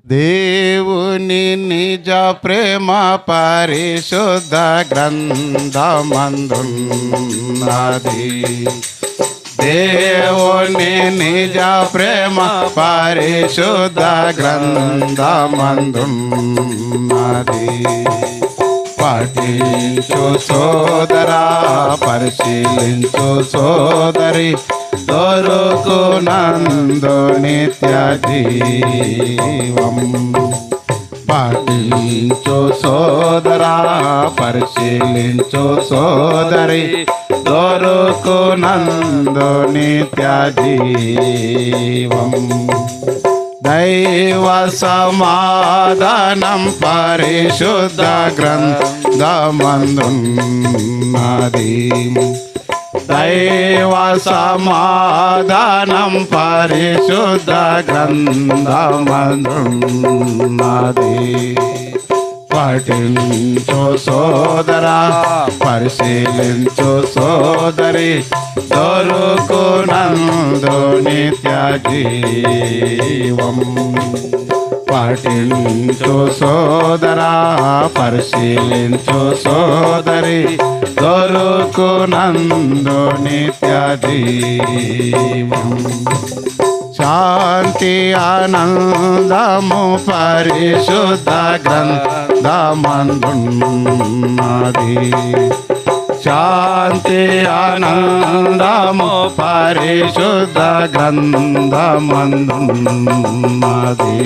దేవుని నిజ ప్రేమ పరిశుద్ధ గ్రంథమందున్నది. దేవుని నిజ ప్రేమ పరిశుద్ధ గ్రంథమందున్నది. పఠించు సోదరా, పరిశీలించు సోదరి, దొరుకునందు నిత్య జీవం. పఠించు సోదరా, పరిశీలించు సోదరి, దొరుకునందు నిత్య జీవం. దైవ సమాధానం పరిశుద్ధ గ్రంథమందున్నది. దైవ సమాధానం పరిశుద్ధ గ్రంథమందున్నది. పఠించు సోదరా, పరిశీలించు సోదరి, దొరుకునందు నిత్య జీవం. పఠించు సోదరా, పరిశీలించు సోదరి, దొరుకునందు నిత్య జీవం. శాంతి ఆనందము పరిశుద్ధ గ్రంథమందున్నది. శాంతి ఆనందము పరిశుద్ధ గ్రంథమందున్నది.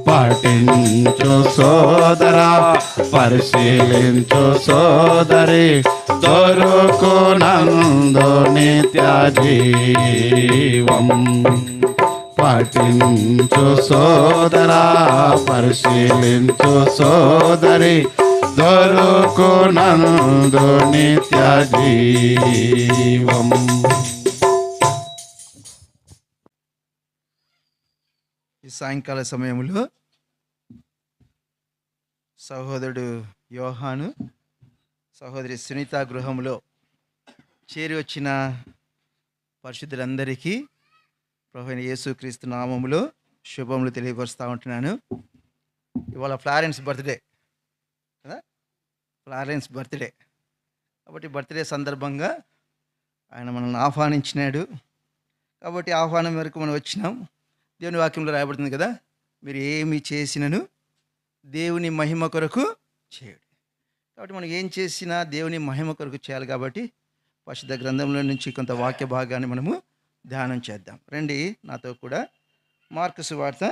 పఠించు సోదరా, పరిశీలించు సోదరి, దొరుకునందు నిత్య జీవం. పఠించు సోదరా, పరిశీలించు సోదరి, దొరుకునందు నిత్య జీవం. ఈ సాయంకాల సమయంలో సహోదరుడు యోహాను, సహోదరి సునీత గృహంలో చేరి వచ్చిన పరిశుద్ధులందరికీ ప్రభువైన యేసుక్రీస్తు నామములో శుభములు తెలియపరుస్తూ ఉంటున్నాను. ఇవాళ ఫ్లారెన్స్ బర్త్డే కదా, ఫ్లారెన్స్ బర్త్డే. కాబట్టి బర్త్డే సందర్భంగా ఆయన మనల్ని ఆహ్వానించినాడు. కాబట్టి ఆహ్వానం మేరకు మనం వచ్చినాం. దేవుని వాక్యంలో రాయబడుతుంది కదా, మీరు ఏమి చేసినను దేవుని మహిమ కొరకు చేయండి. కాబట్టి మనం ఏం చేసినా దేవుని మహిమ కొరకు చేయాలి. కాబట్టి పరిశుద్ధ గ్రంథంలో నుంచి కొంత వాక్య భాగాన్ని మనము ధ్యానం చేద్దాం. రండి నాతో కూడా. మార్కు సువార్త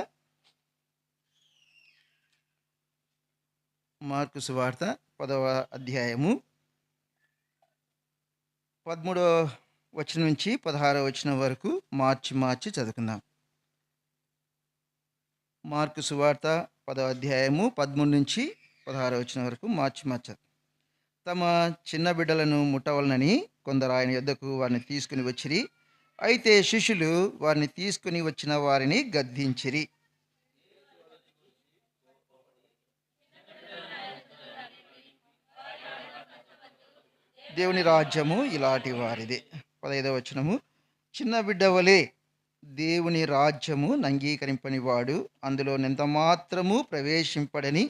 10వ అధ్యాయము 13వ వచనం నుంచి 16వ వచనం వరకు మార్చి చదువుకుందాం. మార్కు సువార్త 10వ అధ్యాయము 13 నుంచి 16వ వచనం వరకు మార్చి. తమ చిన్న బిడ్డలను ముట్టవలనని కొందరు ఆయన యొద్దకు వారిని తీసుకుని వచ్చిరి. అయితే శిష్యులు వారిని తీసుకుని వచ్చిన వారిని గద్దించిరి. దేవుని రాజ్యము ఇలాంటి వారిది. 15వ వచనము, చిన్న బిడ్డ వలె దేవుని రాజ్యము అంగీకరింపని వాడు అందులో ఎంత మాత్రము ప్రవేశింపడని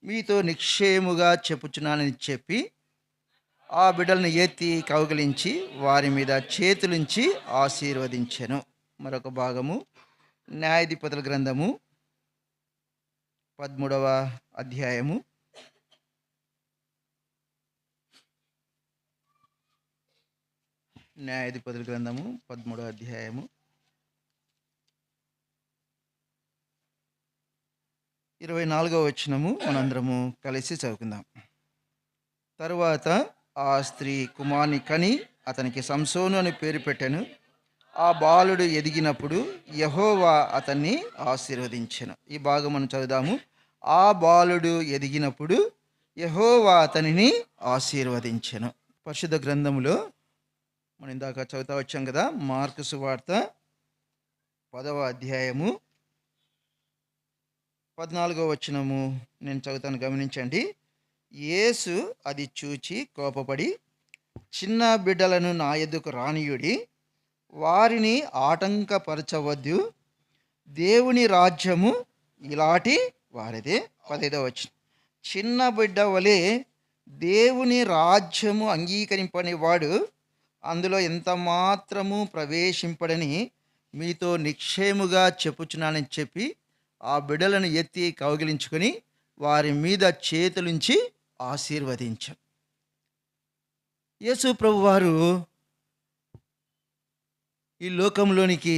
మీతో నిశ్చయముగా చెప్పుచున్నానని చెప్పి ఆ బిడ్డలను ఎత్తి కౌగిలించి వారి మీద చేతులుంచి ఆశీర్వదించెను. మరొక భాగము న్యాయాధిపతుల గ్రంథము 13వ అధ్యాయము 13వ అధ్యాయము 24వ వచనము మనందరము కలిసి చదువుకుందాం. తరువాత ఆ స్త్రీ కుమారుని కని అతనికి సంసోను అని పేరు పెట్టెను. ఆ బాలుడు ఎదిగినప్పుడు యెహోవా అతన్ని ఆశీర్వదించెను. ఈ భాగం మనం చదువుదాము. ఆ బాలుడు ఎదిగినప్పుడు యెహోవా అతనిని ఆశీర్వదించెను. పరిశుద్ధ గ్రంథములో మనం ఇందాక చదువుతా వచ్చాం కదా, మార్కు సువార్త 10వ అధ్యాయము 14వ వచనము నేను చదువుతాను, గమనించండి. యేసు అది చూచి కోపపడి, చిన్న బిడ్డలను నా యొద్దకు రానియుడి, వారిని ఆటంకపరచవద్దు, దేవుని రాజ్యము ఇలాంటి వారిదే. 15వ వచనం. చిన్న బిడ్డ వలె దేవుని రాజ్యము అంగీకరింపని వాడు అందులో ఎంత మాత్రము ప్రవేశింపడని మీతో నిశ్చయముగా చెప్పుచున్నానని చెప్పి ఆ బిడ్డలను ఎత్తి కౌగిలించుకొని వారి మీద చేతులుంచి ఆశీర్వదించారు. యేసు ప్రభువారు ఈ లోకంలోనికి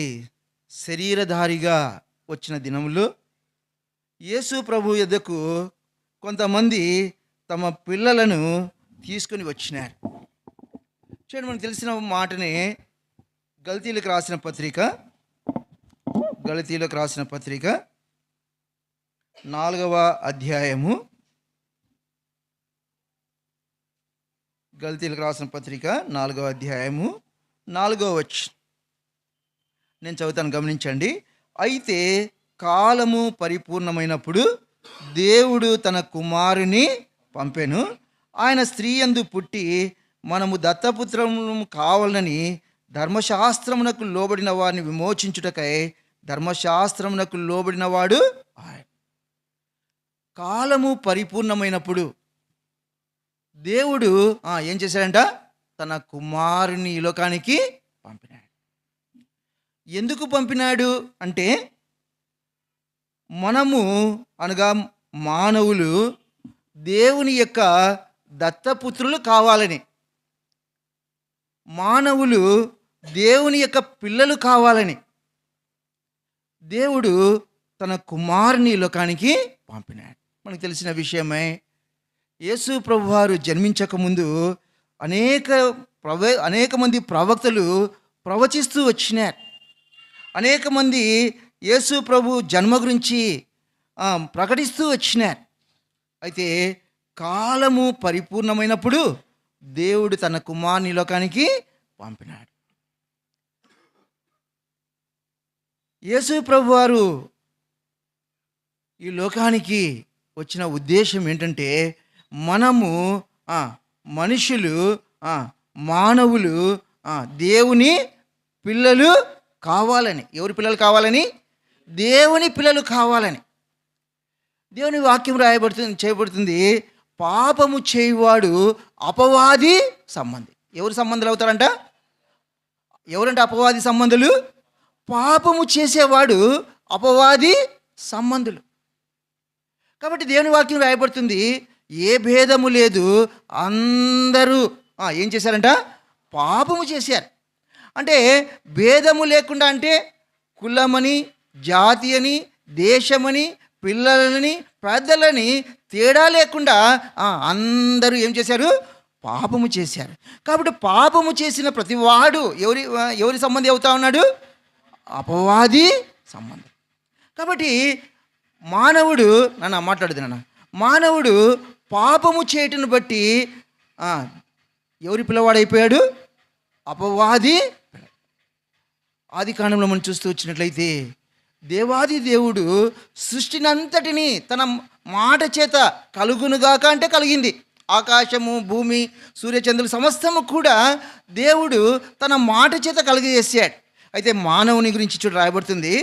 శరీరధారిగా వచ్చిన దినములో యేసు ప్రభు యొద్దకు కొంతమంది తమ పిల్లలను తీసుకుని వచ్చినారు. చూడండి, మనకు తెలిసిన మాటనే గలతీలకు రాసిన పత్రిక 4వ అధ్యాయము. గలతీలకు రాసిన పత్రిక 4వ అధ్యాయము 4వ వచనం నేను చదువుతాను, గమనించండి. అయితే కాలము పరిపూర్ణమైనప్పుడు దేవుడు తన కుమారుని పంపెను. ఆయన స్త్రీ యందు పుట్టి మనము దత్తపుత్రము కావాలని ధర్మశాస్త్రమునకు లోబడిన వారిని విమోచించుటకై ధర్మశాస్త్రమునకు లోబడిన వాడు ఆయన. కాలము పరిపూర్ణమైనప్పుడు దేవుడు ఏం చేశాడంట? తన కుమారుని ఈ లోకానికి పంపినాడు. ఎందుకు పంపినాడు అంటే, మనము అనగా మానవులు దేవుని యొక్క దత్తపుత్రులు కావాలని, మానవులు దేవుని యొక్క పిల్లలు కావాలని దేవుడు తన కుమారుని లోకానికి పంపినాడు. మనకు తెలిసిన విషయమే. యేసు ప్రభువారు జన్మించకముందు అనేక మంది ప్రవక్తలు ప్రవచిస్తూ వచ్చినారు. అనేక మంది యేసు ప్రభు జన్మ గురించి ప్రకటిస్తూ వచ్చినారు. అయితే కాలము పరిపూర్ణమైనప్పుడు దేవుడు తన కుమారుని లోకానికి పంపినాడు. యేసు ప్రభువారు ఈ లోకానికి వచ్చిన ఉద్దేశం ఏంటంటే, మనము మనుషులు మానవులు దేవుని పిల్లలు కావాలని. ఎవరి పిల్లలు కావాలని? దేవుని పిల్లలు కావాలని. దేవుని వాక్యం చేయబడుతుంది. పాపము చేయువాడు అపవాది సంబంధి. ఎవరు సంబంధులు అవుతారంట? ఎవరంటే అపవాది సంబంధులు? పాపము చేసేవాడు అపవాది సంబంధులు. కాబట్టి దేవుని వాక్యం రాయబడుతుంది, ఏ భేదము లేదు, అందరూ ఏం చేశారంట? పాపము చేశారు. అంటే భేదము లేకుండా, అంటే కులమని, జాతి అని, దేశమని, పిల్లలని, పెద్దలని తేడా లేకుండా అందరూ ఏం చేశారు? పాపము చేశారు. కాబట్టి పాపము చేసిన ప్రతివాడు ఎవరి సంబంధి అవుతా ఉన్నాడు? అపవాది సంబంధం. కాబట్టి మానవుడు మానవుడు పాపము చేయటను బట్టి ఎవరి పిల్లవాడైపోయాడు? అపవాది. ఆది కాండంలో మనం చూస్తూ వచ్చినట్లయితే, దేవాది దేవుడు సృష్టినంతటిని తన మాట చేత కలుగునుగాక అంటే కలిగింది. ఆకాశము, భూమి, సూర్యచంద్రులు సమస్తము కూడా దేవుడు తన మాట చేత కలిగజేశాడు. అయితే మానవుని గురించి చూడ రాయబడుతుంది.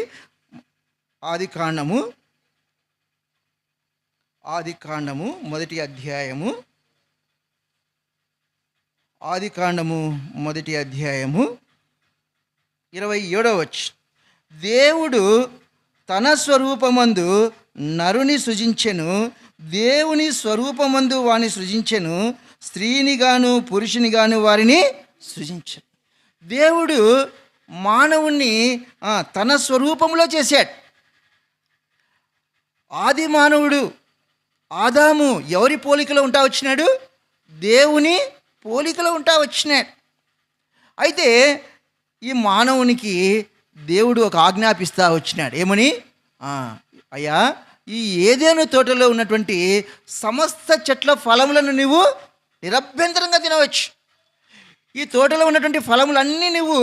ఆది కాండము మొదటి అధ్యాయము 27వ వచనం. దేవుడు తన స్వరూపమందు నరుని సృజించెను, దేవుని స్వరూపమందు వాని సృజించెను, స్త్రీని గాను పురుషుని గాను వారిని సృజించెను. దేవుడు మానవుణ్ణి తన స్వరూపంలో చేశాడు. ఆది మానవుడు ఆదాము ఎవరి పోలికలో ఉంటా వచ్చినాడు? దేవుని పోలికలో ఉంటా వచ్చినాడు. అయితే ఈ మానవునికి దేవుడు ఒక ఆజ్ఞాపిస్తా వచ్చినాడు. ఏమని? అయ్యా, ఈ ఏదెను తోటలో ఉన్నటువంటి సమస్త చెట్ల ఫలములను నువ్వు నిరభ్యంతరంగా తినవచ్చు. ఈ తోటలో ఉన్నటువంటి ఫలములన్నీ నువ్వు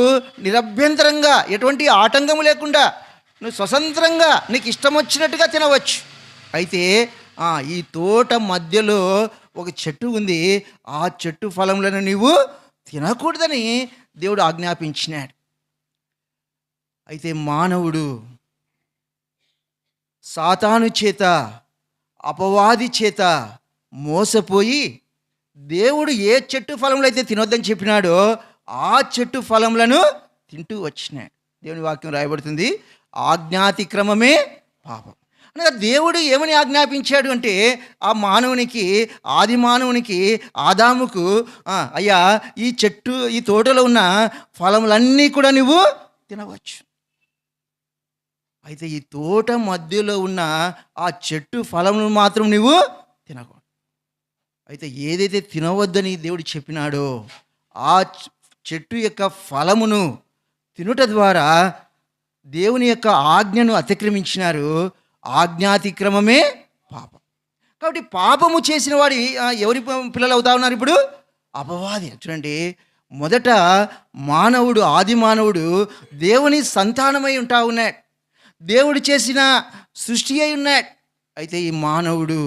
నిరభ్యంతరంగా, ఎటువంటి ఆటంకము లేకుండా నువ్వు స్వతంత్రంగా నీకు ఇష్టం వచ్చినట్టుగా తినవచ్చు. అయితే ఈ తోట మధ్యలో ఒక చెట్టు ఉంది, ఆ చెట్టు ఫలములను నీవు తినకూడదని దేవుడు ఆజ్ఞాపించినాడు. అయితే మానవుడు సాతాను చేత, అపవాది చేత మోసపోయి దేవుడు ఏ చెట్టు ఫలములు అయితే తినొద్దని చెప్పినాడో ఆ చెట్టు ఫలములను తింటూ వచ్చినాడు. దేవుని వాక్యం రాయబడుతుంది, ఆజ్ఞాతిక్రమమే పాపం. అనగా దేవుడు ఏమని ఆజ్ఞాపించాడు అంటే ఆ మానవునికి, ఆది మానవునికి, ఆదాముకు, అయ్యా ఈ తోటలో ఉన్న ఫలములన్నీ కూడా నువ్వు తినవచ్చు. అయితే ఈ తోట మధ్యలో ఉన్న ఆ చెట్టు ఫలమును మాత్రం నువ్వు తినకూడదు. అయితే ఏదైతే తినవద్దని దేవుడు చెప్పినాడో ఆ చెట్టు యొక్క ఫలమును తినుట ద్వారా దేవుని యొక్క ఆజ్ఞను అతిక్రమించినారు. ఆజ్ఞాతిక్రమమే పాపం. కాబట్టి పాపము చేసిన వాడి ఎవరి పిల్లలు అవుతా ఉన్నారు ఇప్పుడు? అపవాది. చూడండి, మొదట మానవుడు, ఆది మానవుడు దేవుని సంతానమై ఉంటా ఉన్నాడు, దేవుడు చేసిన సృష్టి అయి ఉన్నాడు. అయితే ఈ మానవుడు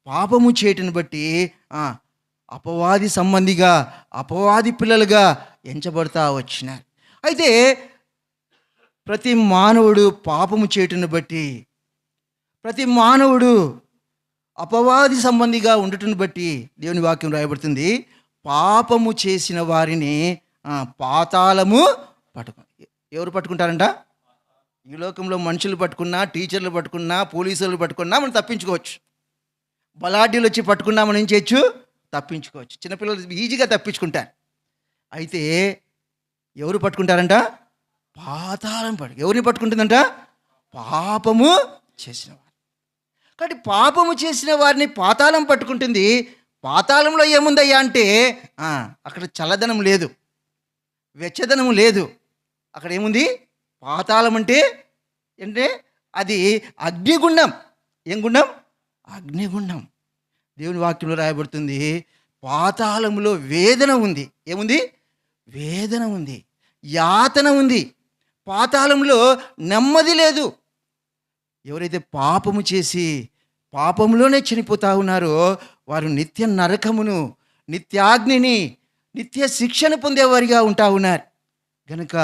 పాపము చేయటను బట్టి అపవాది సంబంధిగా, అపవాది పిల్లలుగా ఎంచబడతా వచ్చినారు. అయితే ప్రతి మానవుడు పాపము చేయటను బట్టి, ప్రతి మానవుడు అపవాది సంబంధిగా ఉండటం బట్టి దేవుని వాక్యం రాయబడుతుంది, పాపము చేసిన వారిని పాతాళము ఎవరు పట్టుకుంటారంట? ఈ లోకంలో మనుషులు పట్టుకున్నా, టీచర్లు పట్టుకున్నా, పోలీసులు పట్టుకున్నా మనం తప్పించుకోవచ్చు. బలాఢ్యులు వచ్చి పట్టుకున్నా మనం ఏం చేయొచ్చు? తప్పించుకోవచ్చు. చిన్నపిల్లలు ఈజీగా తప్పించుకుంటారు. అయితే ఎవరు పట్టుకుంటారంట? పాతాళం ఎవరిని పట్టుకుంటుందంట? పాపము చేసిన వారు. కాబట్టి పాపము చేసిన వారిని పాతాళం పట్టుకుంటుంది. పాతాళంలో ఏముందయ్యా అంటే అక్కడ చల్లదనం లేదు, వెచ్చదనం లేదు. అక్కడ ఏముంది? పాతాళం అంటే అది అగ్నిగుండం. ఏం గుండం? అగ్నిగుండం. దేవుని వాక్యంలో రాయబడుతుంది, పాతాళంలో వేదన ఉంది. ఏముంది? వేదన ఉంది, యాతన ఉంది. పాతాళంలో నెమ్మది లేదు. ఎవరైతే పాపము చేసి పాపంలోనే చనిపోతా ఉన్నారో వారు నిత్య నరకమును, నిత్యాగ్నిని, నిత్య శిక్షను పొందేవారిగా ఉంటా ఉన్నారు. గనుక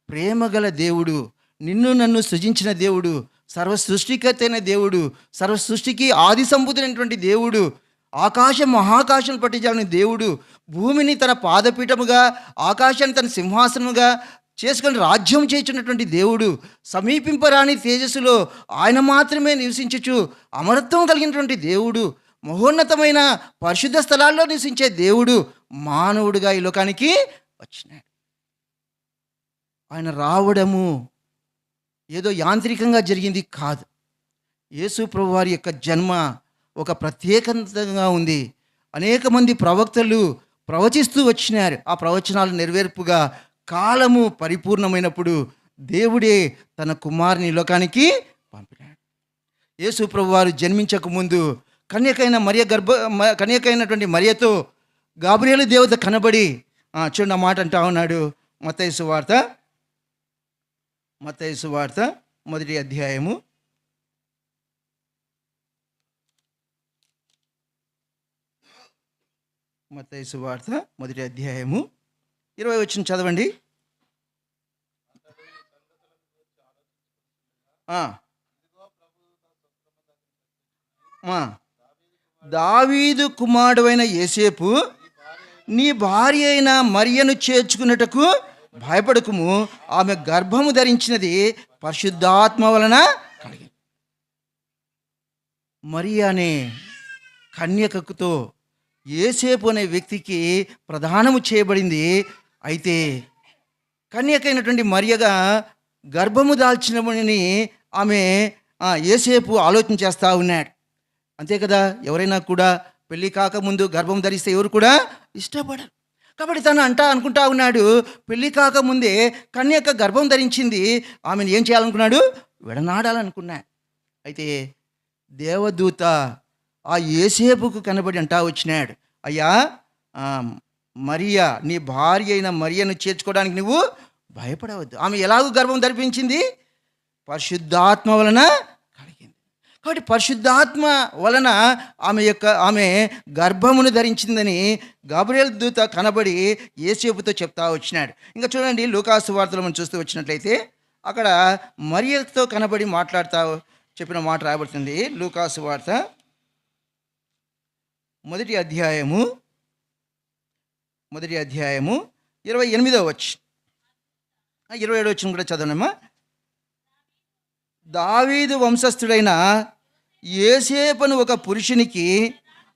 ప్రేమగల దేవుడు, నిన్ను నన్ను సృజించిన దేవుడు, సర్వ సృష్టికర్త అయిన దేవుడు, సర్వ సృష్టికి ఆది సంబుధుడైనటువంటి దేవుడు, ఆకాశం మహాకాశం పట్టించాలని దేవుడు, భూమిని తన పాదపీఠముగా, ఆకాశాన్ని తన సింహాసనముగా చేసుకొని రాజ్యం చేస్తున్నటువంటి దేవుడు, సమీపింపరాని తేజస్సులో ఆయన మాత్రమే నివసించచ్చు అమరత్వం కలిగినటువంటి దేవుడు, మహోన్నతమైన పరిశుద్ధ స్థలాల్లో నివసించే దేవుడు మానవుడిగా ఈ లోకానికి వచ్చినాడు. ఆయన రావడము ఏదో యాంత్రికంగా జరిగింది కాదు. యేసు ప్రభు వారి యొక్క జన్మ ఒక ప్రత్యేకంగా ఉంది. అనేక మంది ప్రవక్తలు ప్రవచిస్తూ వచ్చినారు. ఆ ప్రవచనాలు నెరవేర్పుగా కాలము పరిపూర్ణమైనప్పుడు దేవుడే తన కుమారుని లోకానికి పంపినాడు. యేసు ప్రభు వారు జన్మించక ముందు కన్యకైనటువంటి మరియతో గాబ్రియేలు దేవత కనబడి చూడండి మాట అంటా ఉన్నాడు. మత్తయి సువార్త 1వ అధ్యాయము 20వ వచనం చదవండి. దావీదు కుమారుడైన యోసేపు, నీ భార్య అయిన మరియను చేర్చుకున్నటకు భయపడకుము, ఆమె గర్భము ధరించినది పరిశుద్ధాత్మ వలన కలిగింది. మరియ అనే కన్యకతో యోసేపు అనే వ్యక్తికి ప్రదానము చేయబడింది. అయితే కన్యకైనటువంటి మరియగా గర్భము దాల్చినని ఆమె యోసేపు ఆలోచన చేస్తూ ఉన్నాడు. అంతే కదా, ఎవరైనా కూడా పెళ్ళి కాకముందు గర్భం ధరిస్తే ఎవరు కూడా ఇష్టపడరు. కాబట్టి తను అనుకుంటా ఉన్నాడు, పెళ్ళి కాకముందే కన్యక గర్భం ధరించింది, ఆమెను ఏం చేయాలనుకున్నాడు? విడనాడాలనుకున్నాడు. అయితే దేవదూత ఆ యోసేపుకు కనబడి వచ్చినాడు, అయ్యా మరియా, నీ భార్య అయిన మరియను చేర్చుకోవడానికి నువ్వు భయపడవద్దు. ఆమె ఎలాగూ గర్భం ధరిపించింది? పరిశుద్ధాత్మ వలన కలిగింది. కాబట్టి పరిశుద్ధాత్మ వలన ఆమె గర్భమును ధరించిందని గాబ్రియేలు దూత కనబడి యోసేపుతో చెప్తా వచ్చినాడు. ఇంకా చూడండి, లూకాసు వార్తలో మనం చూస్తూ వచ్చినట్లయితే అక్కడ మరియతో కనబడి మాట్లాడుతూ చెప్పిన మాట రాయబడుతుంది. లూకాసు వార్త మొదటి అధ్యాయము 28వ వచనం, 27వ వచనం కూడా చదవనమ్మా. దావీదు వంశస్థుడైన యోసేపును ఒక పురుషునికి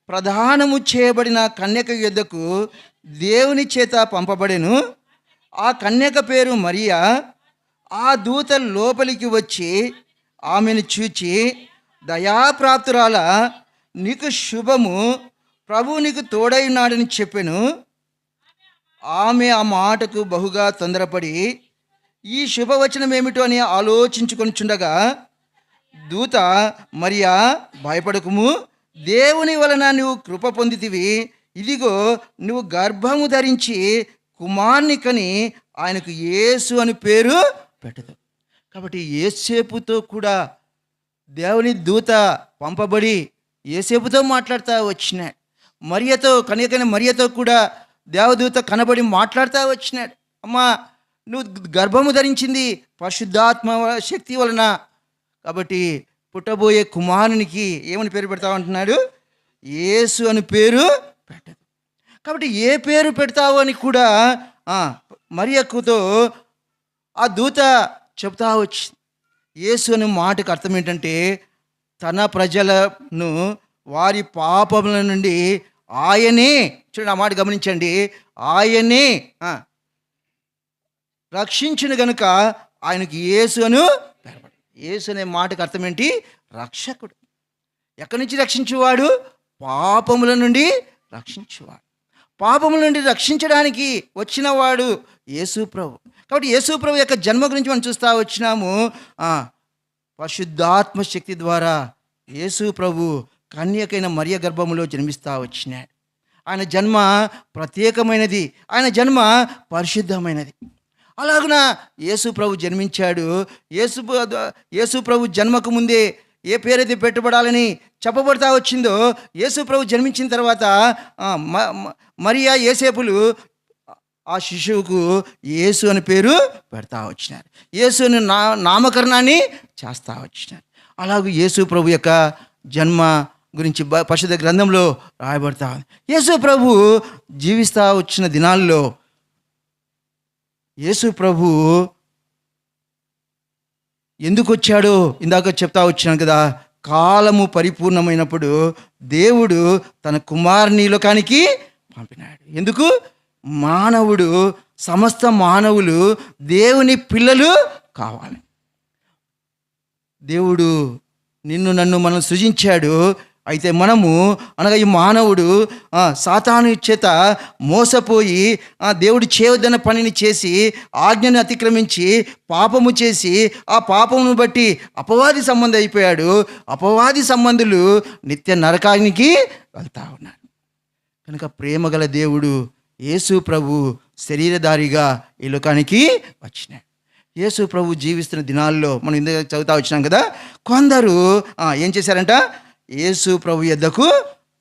ప్రదానము చేయబడిన కన్యక యొద్దకు దేవుని చేత పంపబడెను. ఆ కన్యక పేరు మరియా. ఆ దూత లోపలికి వచ్చి ఆమెను చూచి, దయాప్రాప్తురాల, నీకు శుభము, ప్రభువు నీకు తోడై ఉన్నాడని చెప్పెను. ఆమె ఆ మాటకు బహుగా తొందరపడి ఈ శుభవచనం ఏమిటో అని ఆలోచించుకొనిచుండగా దూత, మరియా, భయపడకుము, దేవుని వలన నువ్వు కృప పొందితివి. ఇదిగో నువ్వు గర్భము ధరించి కుమార్ని కని ఆయనకు యేసు అని పేరు పెట్టదు. కాబట్టి యోసేపుతో కూడా దేవుని దూత పంపబడి యోసేపుతో మాట్లాడుతూ వచ్చినాడు. మరియతో, కన్యకైన మరియతో కూడా దేవదూత కనబడి మాట్లాడుతూ వచ్చినాడు. అమ్మా, నువ్వు గర్భము ధరించింది పరిశుద్ధాత్మ శక్తి వలన, కాబట్టి పుట్టబోయే కుమారునికి ఏమని పేరు పెడతావు అంటున్నాడు? యేసు అని పేరు పెట్టదు. కాబట్టి ఏ పేరు పెడతావు అని కూడా మరియకుతో ఆ దూత చెప్తా వచ్చింది. యేసు అనే మాటకు అర్థం ఏంటంటే, తన ప్రజలను వారి పాపముల నుండి ఆయనే, చూడండి ఆ మాట గమనించండి, ఆయనే రక్షించిన గనుక ఆయనకి యేసు అను పేరు. యేసు అనే మాటకు అర్థం ఏంటి? రక్షకుడు. ఎక్కడి నుంచి రక్షించేవాడు? పాపముల నుండి రక్షించేవాడు. పాపముల నుండి రక్షించడానికి వచ్చినవాడు యేసు ప్రభు. కాబట్టి యేసు ప్రభు యొక్క జన్మ గురించి మనం చూస్తూ వచ్చినాము. పరిశుద్ధాత్మ శక్తి ద్వారా యేసు ప్రభు కన్యకైన మరియ గర్భములో జన్మిస్తూ వచ్చినాడు. ఆయన జన్మ ప్రత్యేకమైనది, ఆయన జన్మ పరిశుద్ధమైనది. అలాగున యేసు ప్రభు జన్మించాడు. యేసు ప్రభు జన్మకు ముందే ఏ పేరైతే పెట్టబడాలని చెప్పబడతా వచ్చిందో, యేసు ప్రభు జన్మించిన తర్వాత మరియా, యోసేపులు ఆ శిశువుకు యేసు అని పేరు పెడతా వచ్చినారు. యేసు అని నామకరణాన్ని చేస్తూ వచ్చినారు. అలాగే యేసు ప్రభు యొక్క జన్మ గురించి పరిశుద్ధ గ్రంథంలో రాయబడతా ఉంది. యేసు ప్రభు జీవిస్తూ వచ్చిన దినాల్లో యేసు ప్రభు ఎందుకు వచ్చాడో ఇందాక చెప్తా వచ్చినాను కదా. కాలము పరిపూర్ణమైనప్పుడు దేవుడు తన కుమారుని లోకానికి పంపినాడు. ఎందుకు? మానవుడు, సమస్త మానవులు దేవుని పిల్లలు కావాలి. దేవుడు నిన్ను నన్ను మనం సృజించాడు. అయితే మనము అనగా ఈ మానవుడు సాతాను చేత మోసపోయి దేవుడు చేయవద్దన్న పనిని చేసి ఆజ్ఞను అతిక్రమించి పాపము చేసి ఆ పాపమును బట్టి అపవాది సంబంధి అయిపోయాడు. అపవాది సంబంధులు నిత్య నరకానికి వెళ్తా ఉన్నారు. కనుక ప్రేమగల దేవుడు యేసు ప్రభు శరీరధారిగా ఈ లోకానికి వచ్చినాడు. యేసు ప్రభు జీవిస్తున్న దినాల్లో మనం ఇందులో చదువుతా వచ్చినాం కదా. కొందరు ఏం చేశారంట? యేసు ప్రభు యొద్దకు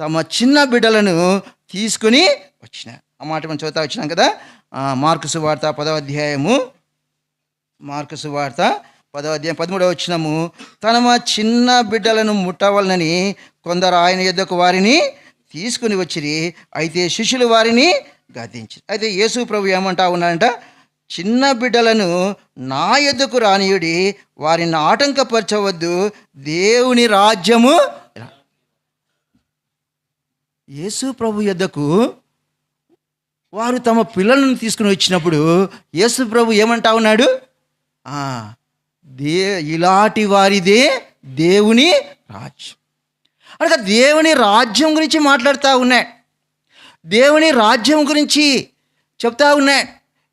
తమ చిన్న బిడ్డలను తీసుకుని వచ్చినారు. ఆ మాట మనం చదువుతా వచ్చినాం కదా. మార్కు సువార్త 10వ అధ్యాయము, మార్కు సువార్త 10వ అధ్యాయం 13వ వచనము. తమ చిన్న బిడ్డలను ముట్టవలనని కొందరు ఆయన యొద్దకు వారిని తీసుకుని వచ్చిరి. అయితే శిష్యులు వారిని గద్దించి. అయితే యేసు ప్రభు ఏమంటా ఉన్నాడంట? చిన్న బిడ్డలను నా యొద్దకు రానియుడి, వారిని ఆటంకపరచవద్దు, దేవుని రాజ్యము. యేసు ప్రభు యొద్దకు వారు తమ పిల్లలను తీసుకుని వచ్చినప్పుడు యేసు ప్రభు ఏమంటా ఉన్నాడు? ఇలాంటి వారిదే దేవుని రాజ్యం. అనగా దేవుని రాజ్యం గురించి మాట్లాడుతూ ఉన్నాడు. దేవుని రాజ్యం గురించి చెప్తా ఉన్నాడు.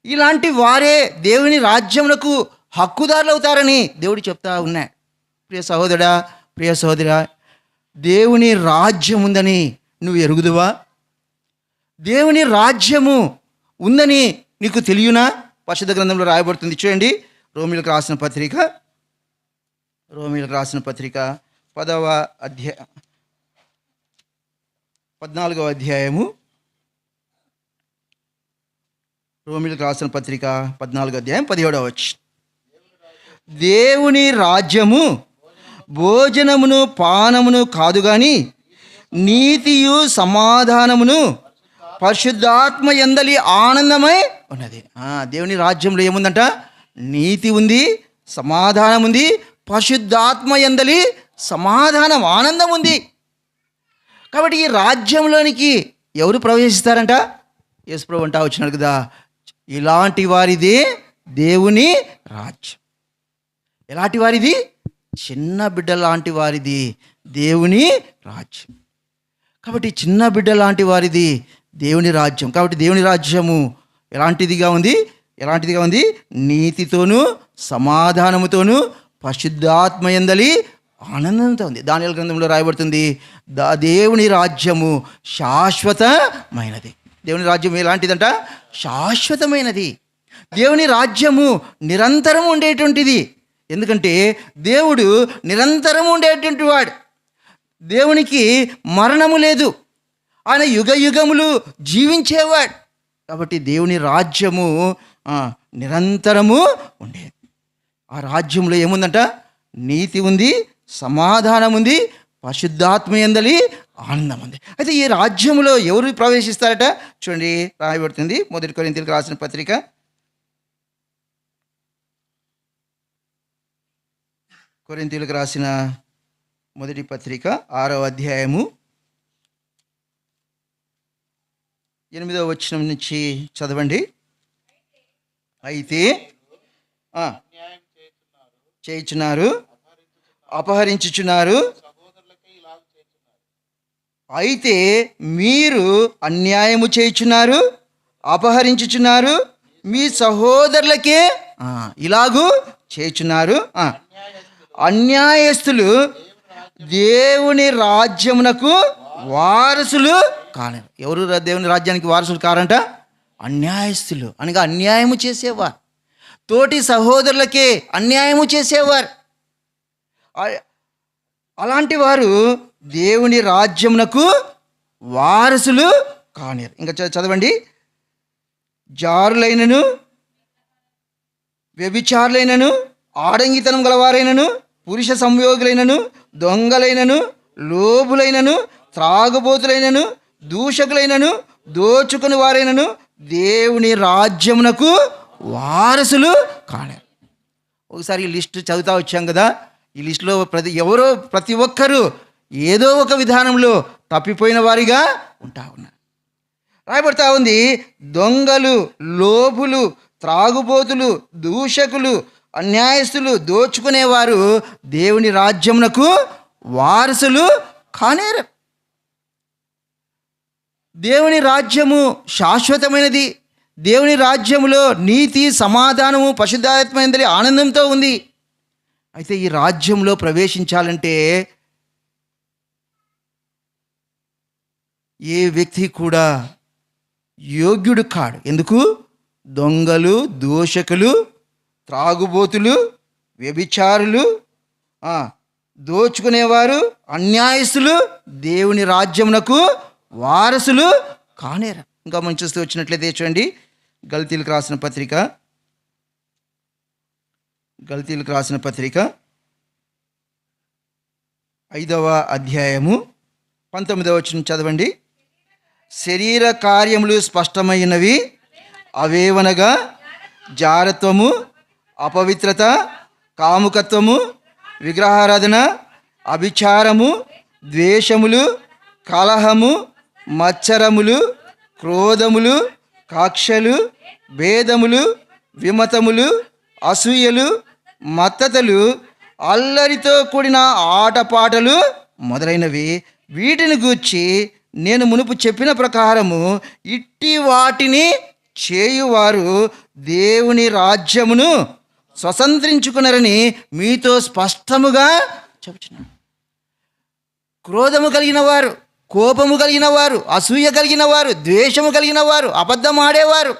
ఇలాంటి వారే దేవుని రాజ్యమునకు హక్కుదారులు అవుతారని దేవుడు చెప్తా ఉన్నాడు. ప్రియ సహోదరా, ప్రియ సహోదరా, దేవుని రాజ్యం ఉందని నువ్వు ఎరుగుదువా? దేవుని రాజ్యము ఉందని నీకు తెలియనా? పరిశుద్ధ గ్రంథంలో రాయబడుతుంది. చూడండి, రోమీయులకు రాసిన పత్రిక 14వ అధ్యాయము, రోమీయులకు రాసిన పత్రిక 14వ అధ్యాయం 17వ వచనం. దేవుని రాజ్యము భోజనమును పానమును కాదు గాని నీతియు సమాధానమును పరిశుద్ధాత్మ యందలి ఆనందమై ఉన్నది. దేవుని రాజ్యంలో ఏముందంట? నీతి ఉంది, సమాధానం ఉంది, పరిశుద్ధాత్మ యందలి సమాధానం, ఆనందం ఉంది. కాబట్టి ఈ రాజ్యంలోనికి ఎవరు ప్రవేశిస్తారంట? యేసుప్రభు అంటా వచ్చినాడు కదా, ఇలాంటి వారిది దేవుని రాజ్యం. ఎలాంటి వారిది? చిన్న బిడ్డ లాంటి వారిది దేవుని రాజ్యం. కాబట్టి చిన్న బిడ్డ లాంటి వారిది దేవుని రాజ్యం. కాబట్టి దేవుని రాజ్యము ఎలాంటిదిగా ఉంది? నీతితోనూ సమాధానముతోనూ పరిశుద్ధాత్మయందలి ఆనందంతో ఉంది. దానియేలు గ్రంథంలో రాయబడుతుంది, దేవుని రాజ్యము శాశ్వతమైనది. దేవుని రాజ్యం ఎలాంటిదంట? శాశ్వతమైనది. దేవుని రాజ్యము నిరంతరం ఉండేటువంటిది. ఎందుకంటే దేవుడు నిరంతరం ఉండేటువంటి వాడు. దేవునికి మరణము లేదు, ఆయన యుగ యుగములు జీవించేవాడు. కాబట్టి దేవుని రాజ్యము నిరంతరము ఉండేది. ఆ రాజ్యంలో ఏముందంట? నీతి ఉంది, సమాధానం ఉంది, పరిశుద్ధాత్మయందలి ఆనందం ఉంది. అయితే ఈ రాజ్యంలో ఎవరు ప్రవేశిస్తారట? చూడండి, రాయబడుతుంది 1 కొరింథీయులకు రాసిన పత్రిక 6వ అధ్యాయము 8వ వచనం నుంచి చదవండి. అయితే చేయుచున్నారు, అపహరించుచున్నారు. అయితే మీరు అన్యాయము చేయుచున్నారు, అపహరించుచున్నారు, మీ సహోదరులకే ఇలాగూ చేయుచున్నారు. అన్యాయస్తులు దేవుని రాజ్యమునకు వారసులు కాలేరు. ఎవరు దేవుని రాజ్యానికి వారసులు కారంట? అన్యాయస్తులు అనగా అన్యాయము చేసేవారు, తోటి సహోదరులకే అన్యాయము చేసేవారు. అలాంటి వారు దేవుని రాజ్యమునకు వారసులు కానేరు. ఇంకా చదవండి. జారులైనను, వ్యభిచారులైనను, ఆడంగితనం గలవారైనను, పురుష సంయోగులైనను, దొంగలైనను, లోబులైనను, త్రాగుబోతులైనను, దూషకులైనను, దోచుకుని వారైనను దేవుని రాజ్యమునకు వారసులు కాలేరు. ఒకసారి ఈ లిస్టు చదువుతా వచ్చాం కదా, ఈ లిస్టులో ప్రతి ఒక్కరూ ఏదో ఒక విధానంలో తప్పిపోయిన వారిగా ఉన్నారు. రాయబడతా ఉంది, దొంగలు, లోబులు, త్రాగుబోతులు, దూషకులు, అన్యాయస్తులు, దోచుకునేవారు దేవుని రాజ్యమునకు వారసులు కానేరు. దేవుని రాజ్యము శాశ్వతమైనది. దేవుని రాజ్యములో నీతి, సమాధానము, పరిశుద్ధాత్మయందలి ఆనందంతో ఉంది. అయితే ఈ రాజ్యంలో ప్రవేశించాలంటే ఏ వ్యక్తి కూడా యోగ్యుడు కాడు. ఎందుకు? దొంగలు, దోషకులు, త్రాగుబోతులు, వ్యభిచారులు, దోచుకునేవారు, అన్యాయస్తులు దేవుని రాజ్యమునకు వారసులు కానేరు. ఇంకా మనం చూస్తూ వచ్చినట్లయితే చూడండి, గల్తీలకు రాసిన పత్రిక 5వ అధ్యాయము 19వ వచనం చదవండి. శరీర కార్యములు స్పష్టమైనవి, అవేవనగా జారత్వము, అపవిత్రత, కాముకత్వము, విగ్రహారాధన, అభిచారము, ద్వేషములు, కలహము, మత్సరములు, క్రోధములు, కక్షలు, భేదములు, విమతములు, అసూయలు, మత్తతలు, అల్లరితో కూడిన ఆటపాటలు మొదలైనవి. వీటిని గూర్చి నేను మునుపు చెప్పిన ప్రకారము ఇట్టి వాటిని చేయువారు దేవుని రాజ్యమును స్వతంత్రించుకున్నారని మీతో స్పష్టముగా చెబుతున్నాను. క్రోధము కలిగిన వారు, కోపము కలిగిన వారు, అసూయ కలిగిన వారు, ద్వేషము కలిగిన వారు, అబద్ధం ఆడేవారు,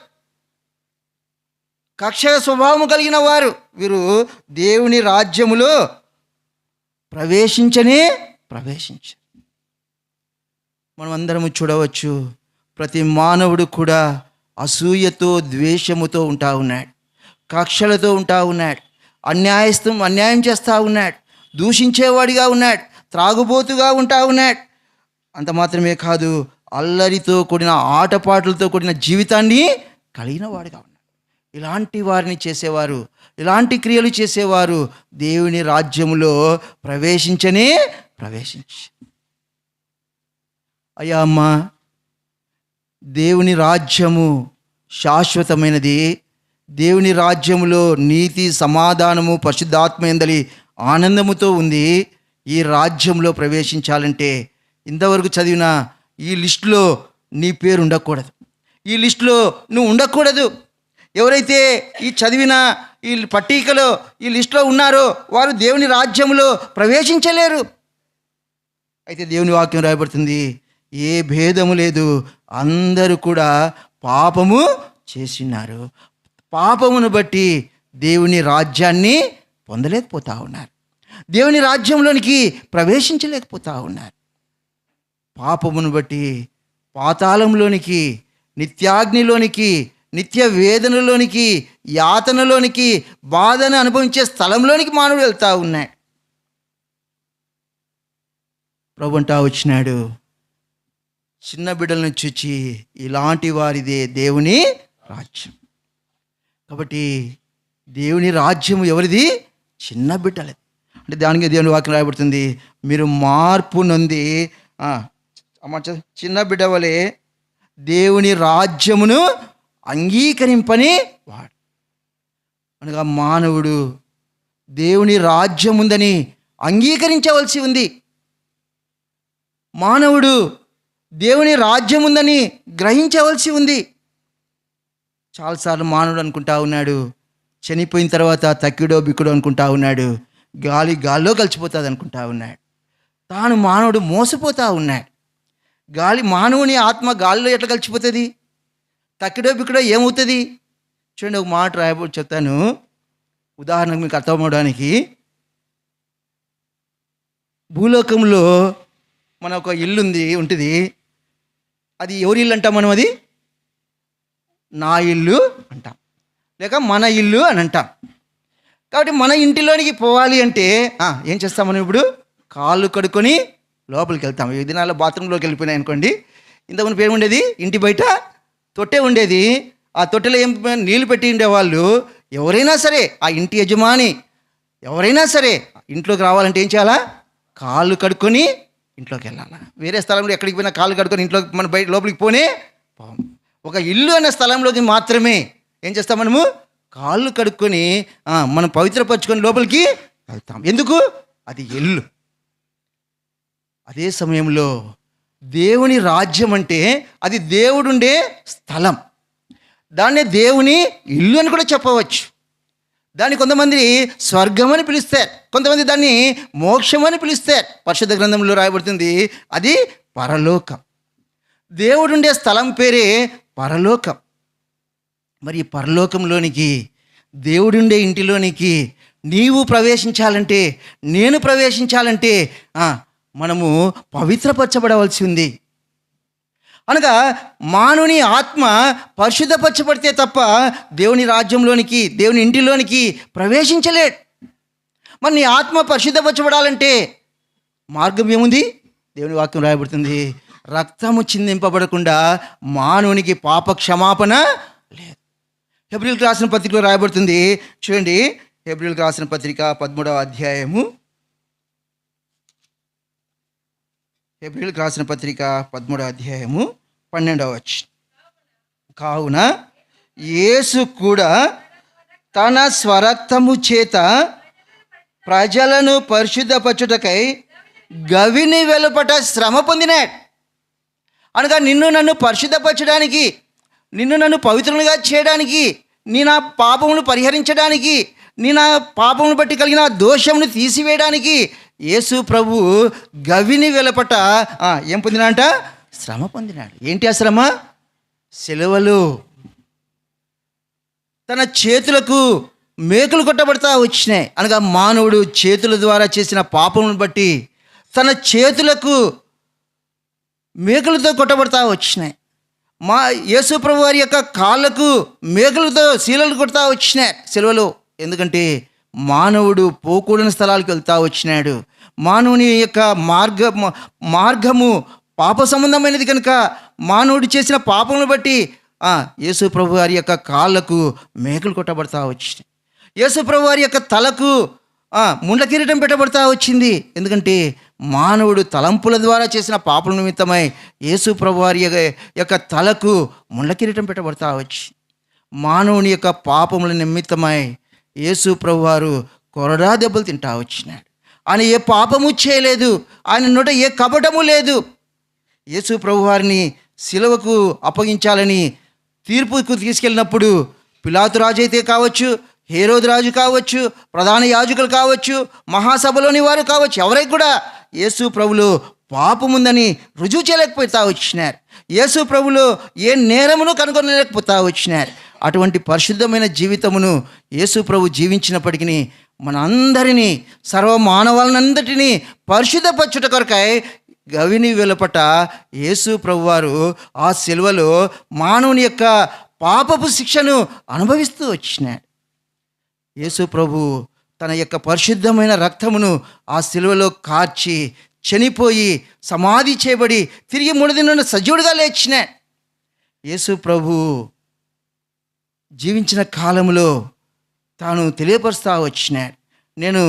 కక్ష స్వభావము కలిగిన వారు, వీరు దేవుని రాజ్యములో ప్రవేశించరు. మనం అందరము చూడవచ్చు, ప్రతి మానవుడు కూడా అసూయతో, ద్వేషముతో ఉంటా ఉన్నాడు, కక్షలతో ఉంటా ఉన్నాడు, అన్యాయం చేస్తూ ఉన్నాడు, దూషించేవాడిగా ఉన్నాడు, త్రాగుబోతుగా ఉంటా ఉన్నాడు. అంత మాత్రమే కాదు, అల్లరితో కూడిన ఆటపాటలతో కూడిన జీవితాన్ని కలిగిన వాడిగా ఉన్నాడు. ఇలాంటి వారిని చేసేవారు, ఇలాంటి క్రియలు చేసేవారు దేవుని రాజ్యములో ప్రవేశించ. అయ్యా అమ్మ, దేవుని రాజ్యము శాశ్వతమైనది. దేవుని రాజ్యములో నీతి, సమాధానము, పరిశుద్ధాత్మ యందలి ఆనందముతో ఉంది. ఈ రాజ్యంలో ప్రవేశించాలంటే ఇంతవరకు చదివిన ఈ లిస్టులో నీ పేరు ఉండకూడదు, ఈ లిస్టులో నువ్వు ఉండకూడదు. ఎవరైతే ఈ చదివిన ఈ పట్టికలో ఈ లిస్టులో ఉన్నారో వారు దేవుని రాజ్యంలో ప్రవేశించలేరు. అయితే దేవుని వాక్యం రాయబడుతుంది, ఏ భేదము లేదు, అందరూ కూడా పాపము చేసినారు, పాపమును బట్టి దేవుని రాజ్యాన్ని పొందలేకపోతా ఉన్నారు, దేవుని రాజ్యంలోనికి ప్రవేశించలేకపోతా ఉన్నారు. పాపమును బట్టి పాతాళంలోనికి, నిత్యాగ్నిలోనికి, నిత్య వేదనలోనికి, యాతనలోనికి, బాధను అనుభవించే స్థలంలోనికి మానవుడు వెళ్తా ఉన్నాడు. ప్రభు అంటా వచ్చినాడు, చిన్న బిడ్డలను చూచి ఇలాంటి వారిదే దేవుని రాజ్యం. కాబట్టి దేవుని రాజ్యము ఎవరిది? చిన్న బిడ్డలది. అంటే దానికి దేవుని వాక్యం రాయబడుతుంది, మీరు మార్పు నొంది చిన్న బిడ్డ వలె దేవుని రాజ్యమును అంగీకరింపని వాడు. అనగా మానవుడు దేవుని రాజ్యం ఉందని అంగీకరించవలసి ఉంది. మానవుడు దేవుని రాజ్యం ఉందని గ్రహించవలసి ఉంది. చాలాసార్లు మానవుడు అనుకుంటా ఉన్నాడు, చనిపోయిన తర్వాత తక్కిడో బిక్కుడో అనుకుంటా ఉన్నాడు, గాల్లో కలిసిపోతుంది అనుకుంటా ఉన్నాడు. తాను మానవుడు మోసపోతా ఉన్నాడు. మానవుని ఆత్మ గాలిలో ఎట్లా కలిసిపోతుంది? తక్కిడో బిక్కుడో ఏమవుతుంది? చూడండి, ఒక మాట రాయబడి చెప్తాను, ఉదాహరణకు మీకు అర్థమవడానికి. భూలోకంలో మన ఒక ఇల్లు ఉంటుంది. అది ఎవరి ఇల్లు అంటాం మనం? అది నా ఇల్లు అంటాం, లేక మన ఇల్లు అని అంటాం. కాబట్టి మన ఇంటిలోనికి పోవాలి అంటే ఏం చేస్తాం మనం? ఇప్పుడు కాళ్ళు కడుక్కొని లోపలికి వెళ్తాం. ఈ దినాల్లో బాత్రూంలోకి వెళ్ళిపోయినాయి అనుకోండి. ఇంతకుముందు పేరు ఉండేది, ఇంటి బయట తొట్టె ఉండేది. ఆ తొట్టెలో ఏం నీళ్లు పెట్టి ఉండేవాళ్ళు. ఎవరైనా సరే, ఆ ఇంటి యజమాని ఎవరైనా సరే ఇంట్లోకి రావాలంటే ఏం చేయాలా? కాళ్ళు కడుక్కొని ఇంట్లోకి వెళ్ళాలా. వేరే స్థలంలో ఎక్కడికి పోయినా కాళ్ళు కడుక్కొని ఇంట్లోకి మన బయట లోపలికి పోనే పోం. ఒక ఇల్లు అనే స్థలంలోకి మాత్రమే ఏం చేస్తాం మనము? కాళ్ళు కడుక్కొని మనం పవిత్రపరచుకొని లోపలికి వెళ్తాం. ఎందుకు? అది ఇల్లు. అదే సమయంలో దేవుని రాజ్యం అంటే అది దేవుడుండే స్థలం. దాన్నే దేవుని ఇల్లు అని కూడా చెప్పవచ్చు. దాన్ని కొంతమంది స్వర్గం అని పిలుస్తారు, కొంతమంది దాన్ని మోక్షం అని పిలుస్తారు. పరిశుద్ధ గ్రంథంలో రాయబడుతుంది అది పరలోకం. దేవుడుండే స్థలం పేరే పరలోకం. మరి ఈ పరలోకంలోనికి, దేవుడుండే ఇంటిలోనికి నీవు ప్రవేశించాలంటే, నేను ప్రవేశించాలంటే మనము పవిత్రపరచబడవలసి ఉంది. అనగా మానవుని ఆత్మ పరిశుద్ధపరచబడితే తప్ప దేవుని రాజ్యంలోనికి, దేవుని ఇంటిలోనికి ప్రవేశించలేడు. మరి నీ ఆత్మ పరిశుద్ధపరచబడాలంటే మార్గం ఏముంది? దేవుని వాక్యం రాయబడుతుంది, రక్తము చిందింపబడకుండా మానవునికి పాప క్షమాపణ లేదు. హెబ్రీయులకు రాసిన పత్రికలో రాయబడుతుంది, చూడండి, హెబ్రీయులకు రాసిన పత్రిక 13వ అధ్యాయము, హెబ్రీయులకు రాసిన పత్రిక 13వ అధ్యాయము 12వ వచనం. కావున యేసు కూడా తన స్వరక్తము చేత ప్రజలను పరిశుద్ధపరచుటకై గవిని వెలుపట శ్రమ పొందినాడు. అనగా నిన్ను నన్ను పరిశుద్ధపరచడానికి, నిన్ను నన్ను పవిత్రులుగా చేయడానికి, నీ నా పాపమును పరిహరించడానికి, నీ నా పాపమును బట్టి కలిగిన దోషమును తీసివేయడానికి యేసు ప్రభు గవిని వెలుపట ఏం పొందినాడంట? శ్రమ పొందినాడు. ఏంటి ఆ శ్రమ? సిలువలు. తన చేతులకు మేకులు కొట్టబడతా వచ్చినాయి. అనగా మానవుడు చేతుల ద్వారా చేసిన పాపమును బట్టి తన చేతులకు మేకులతో కొట్టబడతా వచ్చినాయి. యేసు ప్రభు వారి యొక్క కాళ్ళకు మేకులతో శీలలు కొడతా వచ్చినాయి సిలువలో. ఎందుకంటే మానవుడు పోకూడని స్థలాలకు వెళ్తా వచ్చినాడు. మానవుని యొక్క మార్గము పాప సంబంధమైనది కనుక మానవుడు చేసిన పాపమును బట్టి యేసు ప్రభు వారి యొక్క కాళ్ళకు మేకలు కొట్టబడతా వచ్చినాయి. యేసు ప్రభు వారి యొక్క తలకు ముండ్ల కిరీటం పెట్టబడతా వచ్చింది. ఎందుకంటే మానవుడు తలంపుల ద్వారా చేసిన పాపల నిమిత్తమై యేసు ప్రభు వారి యొక్క తలకు ముండ్ల కిరీటం పెట్టబడతా వచ్చి, మానవుని యొక్క పాపముల నిమిత్తమై యేసు ప్రభు వారు కొరడా దెబ్బలు తింటా వచ్చినాడు. ఆయన ఏ పాపము చేయలేదు, ఆయన నోట ఏ కపటము లేదు. యేసు ప్రభు వారిని శిలువకు అప్పగించాలని తీర్పుకు తీసుకెళ్ళినప్పుడు పిలాతు రాజు అయితే కావచ్చు, హేరోదు రాజు కావచ్చు, ప్రధాన యాజకులు కావచ్చు, మహాసభలోని వారు కావచ్చు, ఎవరికి కూడా యేసు ప్రభులో పాపముందని రుజువు చేయలేకపోతా వచ్చినారు. యేసు ప్రభులో ఏ నేరమును కనుగొనలేకపోతా వచ్చినారు. అటువంటి పరిశుద్ధమైన జీవితమును యేసు ప్రభు జీవించినప్పటికీ మన అందరినీ, సర్వమానవాళ్ళనందరినీ పరిశుద్ధపరచుట కొరకై గవిని వెలుపట యేసు ప్రభు వారు ఆ శిలువలో మానవుని యొక్క పాపపు శిక్షను అనుభవిస్తూ వచ్చినాడు. యేసు ప్రభు తన యొక్క పరిశుద్ధమైన రక్తమును ఆ శిలువలో కార్చి చనిపోయి సమాధి చేయబడి తిరిగి 3 దినాలు సజీవుడిగా లేచినాడు. యేసు ప్రభు జీవించిన కాలంలో తాను తెలియపరుస్తూ వచ్చినాడు, నేను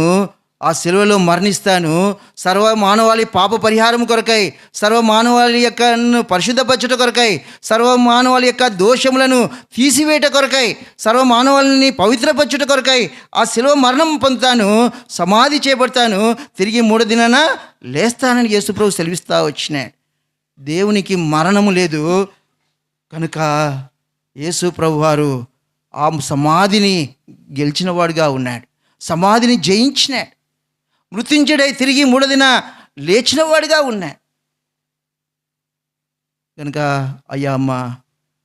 ఆ శిలువలో మరణిస్తాను, సర్వ మానవాళి పాప పరిహారం కొరకై, సర్వ మానవాళి యొక్క పరిశుద్ధపరచుట కొరకై, సర్వ మానవాళి యొక్క దోషములను తీసివేట కొరకై, సర్వ మానవాళిని పవిత్రపరచుట కొరకై ఆ శిలువ మరణం పొందుతాను, సమాధి చేపడతాను, తిరిగి 3 దినాన లేస్తానని యేసుప్రభు సెలవిస్తూ వచ్చినాడు. దేవునికి మరణము లేదు కనుక యేసు ప్రభు వారు ఆ సమాధిని గెలిచినవాడుగా ఉన్నాడు, సమాధిని జయించినాడు, మృత్యుంజుడై తిరిగి 3 దిన లేచినవాడుగా ఉన్నాడు. కనుక అయ్యా అమ్మ,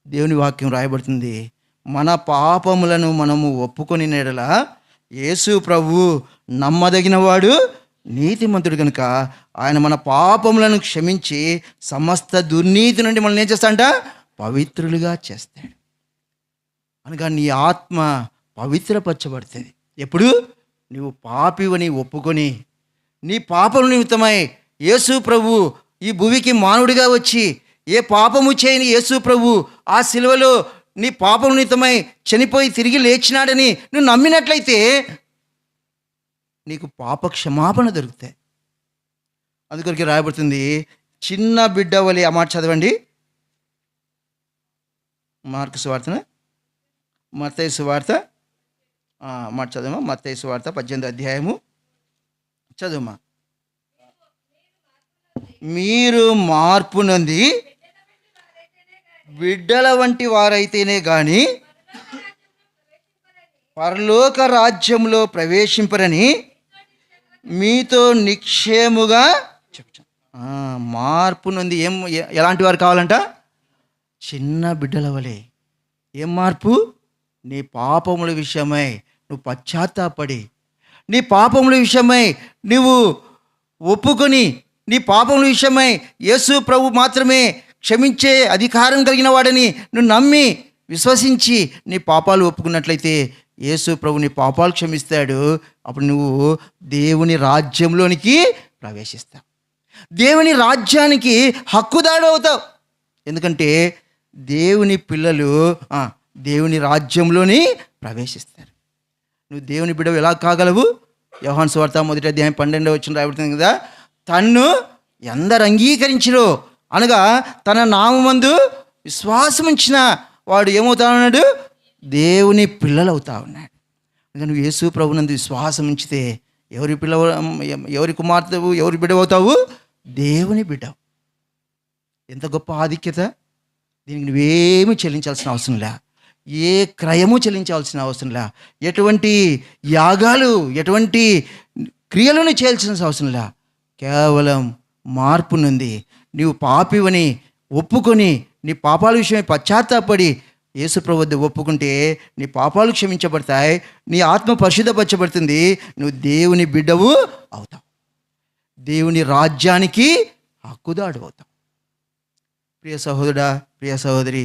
దేవుని వాక్యం రాయబడుతుంది, మన పాపములను మనము ఒప్పుకొని నెడల యేసు ప్రభు నమ్మదగినవాడు, నీతిమంతుడు కనుక ఆయన మన పాపములను క్షమించి సమస్త దుర్నీతి నుండి మనల్ని ఏం చేస్తాడంట? పవిత్రులుగా చేస్తాడు. అనగా నీ ఆత్మ పవిత్రపరచబడుతుంది ఎప్పుడు? నీవు పాపివని ఒప్పుకొని, నీ పాపం నిమిత్తమై యేసు ప్రభు ఈ భూమికి మానవుడిగా వచ్చి ఏ పాపము చేయని యేసు ప్రభు ఆ శిలువలో నీ పాపం నిమిత్తమై చనిపోయి తిరిగి లేచినాడని నువ్వు నమ్మినట్లయితే నీకు పాప క్షమాపణ దొరుకుతాయి. అందుకొరికి రాయబడుతుంది, చిన్న బిడ్డ వలె. ఆ మాట చదవండి, మార్కు సువార్తన, మత్తయి సువార్త మాట చదవమా, మత్తయి సువార్త 18వ అధ్యాయము చదువుమా. మీరు మార్పు నొంది బిడ్డల వంటి వారైతేనే కానీ పరలోక రాజ్యంలో ప్రవేశింపరని మీతో నిక్షేముగా చెప్తాను. మార్పు నొంది ఎలాంటి వారు కావాలంట? చిన్న బిడ్డల వలె. ఏం మార్పు? నీ పాపముల విషయమై నువ్వు పశ్చాత్తాపడి, నీ పాపముల విషయమై నువ్వు ఒప్పుకొని, నీ పాపముల విషయమై యేసు ప్రభు మాత్రమే క్షమించే అధికారం కలిగిన వాడని నువ్వు నమ్మి విశ్వసించి నీ పాపాలు ఒప్పుకున్నట్లయితే యేసు ప్రభు నీ పాపాలు క్షమిస్తాడు. అప్పుడు నువ్వు దేవుని రాజ్యంలోనికి ప్రవేశిస్తావు, దేవుని రాజ్యానికి హక్కుదారు అవుతావు. ఎందుకంటే దేవుని పిల్లలు దేవుని రాజ్యంలోని ప్రవేశిస్తారు. నువ్వు దేవుని బిడ్డవు ఎలా కాగలవు? యోహాను సువార్త 1వ అధ్యాయం 12వ వచనం రాయబడుతుంది కదా, తన్ను ఎందరు అంగీకరించిరో, అనగా తన నామమందు విశ్వాసం ఉంచిన వాడు ఏమవుతా ఉన్నాడు? దేవుని పిల్లలు అవుతా ఉన్నాడు. నువ్వు యేసు ప్రభునందు విశ్వాసం ఉంచితే ఎవరి ఎవరి కుమార్తెవు, ఎవరి బిడ్డ అవుతావు? దేవుని బిడ్డవు. ఎంత గొప్ప ఆధిక్యత! దీనికి నువ్వేమీ చెల్లించాల్సిన అవసరం లే, ఏ క్రయము చెల్లించాల్సిన అవసరం లే, ఎటువంటి యాగాలు, ఎటువంటి క్రియలను చేయాల్సిన అవసరం లే. కేవలం మార్పు నుండి నీవు పాపివని ఒప్పుకొని నీ పాపాల విషయమై పశ్చాత్తాపడి యేసుప్రభు వద్ద ఒప్పుకుంటే నీ పాపాలు క్షమించబడతాయి, నీ ఆత్మ పరిశుద్ధపరచబడుతుంది, నువ్వు దేవుని బిడ్డవు అవుతావు, దేవుని రాజ్యానికి హక్కుదాడు అవుతావు. ప్రియ సహోదరుడా, ప్రియ సహోదరి,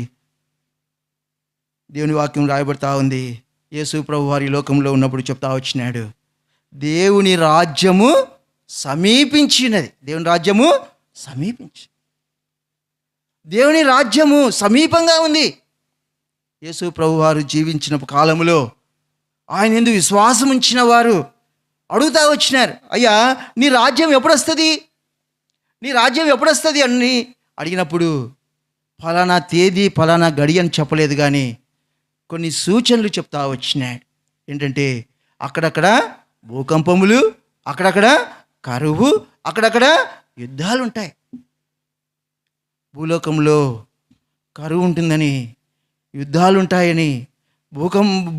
దేవుని వాక్యం రాయబడతా ఉంది, యేసు ప్రభు వారి లోకంలో ఉన్నప్పుడు చెప్తా వచ్చినాడు, దేవుని రాజ్యము సమీపించినది. దేవుని రాజ్యము సమీపించి, దేవుని రాజ్యము సమీపంగా ఉంది. యేసు ప్రభు వారు జీవించిన కాలంలో ఆయన యందు విశ్వాసం ఉంచిన వారు అడుగుతా వచ్చినారు, అయ్యా నీ రాజ్యం ఎప్పుడు వస్తుంది, నీ రాజ్యం ఎప్పుడు వస్తుంది అని అడిగినప్పుడు ఫలానా తేదీ ఫలానా గడి అని చెప్పలేదు, కానీ కొన్ని సూచనలు చెప్తా వచ్చినాడు. ఏంటంటే అక్కడక్కడ భూకంపములు, అక్కడక్కడ కరువు, అక్కడక్కడ యుద్ధాలు ఉంటాయి. భూలోకంలో కరువు ఉంటుందని, యుద్ధాలు ఉంటాయని,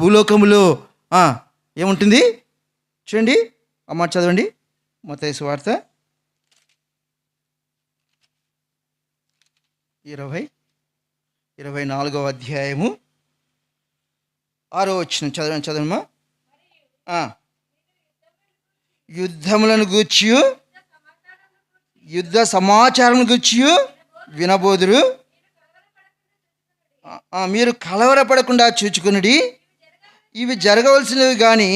భూలోకంలో ఏముంటుంది చూడండి, అమ్మ చదవండి. మత్తయి సువార్త 24వ అధ్యాయము 6వ వచనం చదవమ్మా. యుద్ధములను గూర్చి, యుద్ధ సమాచారం గూర్చి వినబోదురు. మీరు కలవరపడకుండా చూచుకునుడి, ఇవి జరగవలసినవి కానీ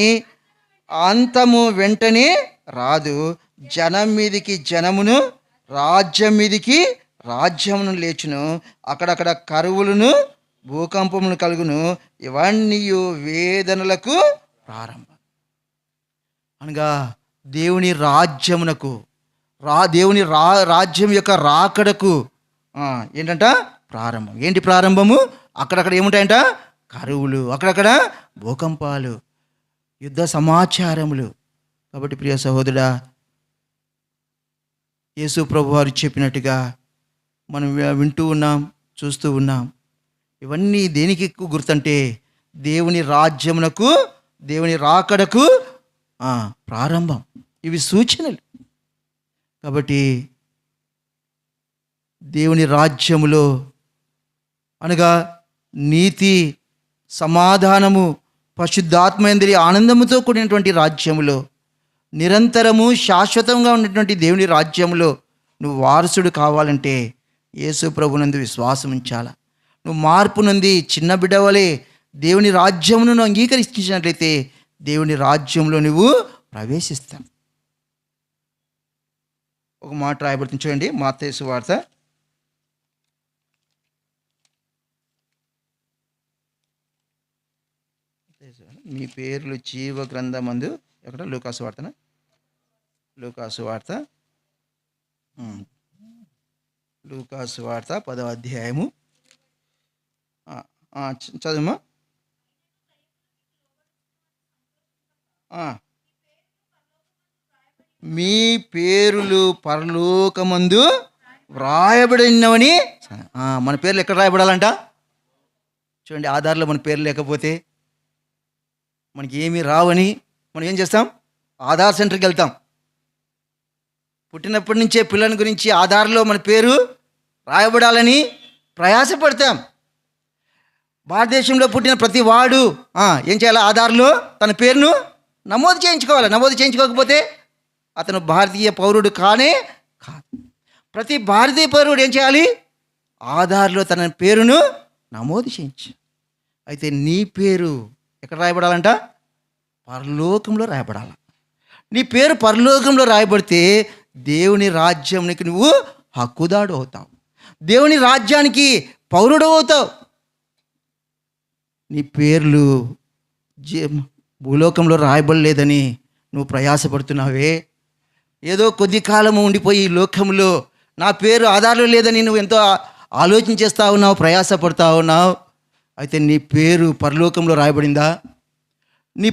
అంతము వెంటనే రాదు. జనం మీదికి జనమును, రాజ్యం మీదికి రాజ్యమును లేచును, అక్కడక్కడ కరువులను భూకంపమును కలుగును, ఇవన్నీ వేదనలకు ప్రారంభం. అనగా దేవుని రాజ్యమునకు దేవుని రాజ్యం యొక్క రాకడకు ఏంటంట ప్రారంభం. ఏంటి ప్రారంభము? అక్కడక్కడ ఏముంటాయంట? కరువులు, అక్కడక్కడ భూకంపాలు, యుద్ధ సమాచారములు. కాబట్టి ప్రియ సహోదరుడా, యేసు ప్రభు వారు చెప్పినట్టుగా మనం వింటూ ఉన్నాం, చూస్తూ ఉన్నాం. ఇవన్నీ దేనికి ఎక్కువ గుర్తంటే దేవుని రాజ్యమునకు, దేవుని రాకడకు ప్రారంభం. ఇవి సూచనలు. కాబట్టి దేవుని రాజ్యములో అనగా నీతి, సమాధానము, పరిశుద్ధాత్మేంద్రియ ఆనందముతో కూడినటువంటి రాజ్యములో, నిరంతరము శాశ్వతంగా ఉన్నటువంటి దేవుని రాజ్యములో నువ్వు వారసుడు కావాలంటే యేసు ప్రభునందు విశ్వాసం ఉంచాలా. నువ్వు మార్పు నుండి చిన్న బిడ్డవలే దేవుని రాజ్యమును నువ్వు అంగీకరించినట్లయితే దేవుని రాజ్యంలో నువ్వు ప్రవేశిస్తావు. ఒక మాట రాయబడుతుంది చూడండి, మత్తయి సువార్త 6 మీ పేర్లు జీవ గ్రంథమందు, ఎక్కడ? లూకాసు వార్తనా? లూకాసు వార్త 10వ అధ్యాయము చదువుమా. మీ పేరులు పరలోకమందు వ్రాయబడినవని. మన పేర్లు ఎక్కడ రాయబడాలంట? చూడండి, ఆధార్లో మన పేరు లేకపోతే మనకి ఏమీ రావని మనం ఏం చేస్తాం? ఆధార్ సెంటర్కి వెళ్తాం. పుట్టినప్పటి నుంచే పిల్లల గురించి ఆధార్లో మన పేరు రాయబడాలని ప్రయాసపడతాం. భారతదేశంలో పుట్టిన ప్రతి వాడు ఏం చేయాలి? ఆధార్లో తన పేరును నమోదు చేయించుకోవాలి. నమోదు చేయించుకోకపోతే అతను భారతీయ పౌరుడు కానే కాదు. ప్రతి భారతీయ పౌరుడు ఏం చేయాలి? ఆధార్లో తన పేరును నమోదు చేయించు. అయితే నీ పేరు ఎక్కడ రాయబడాలంట? పరలోకంలో రాయబడాలి. నీ పేరు పరలోకంలో రాయబడితే దేవుని రాజ్యానికి నువ్వు హక్కుదాడు అవుతావు, దేవుని రాజ్యానికి పౌరుడు అవుతావు. నీ పేర్లు భూలోకంలో రాయబడలేదని నువ్వు ప్రయాసపడుతున్నావే, ఏదో కొద్ది కాలము ఉండిపోయి ఈ లోకంలో నా పేరు ఆధారంలో లేదని నువ్వు ఎంతో ఆలోచన చేస్తూ ఉన్నావు, ప్రయాసపడుతూ ఉన్నావు. అయితే నీ పేరు పరలోకంలో రాయబడిందా? నీ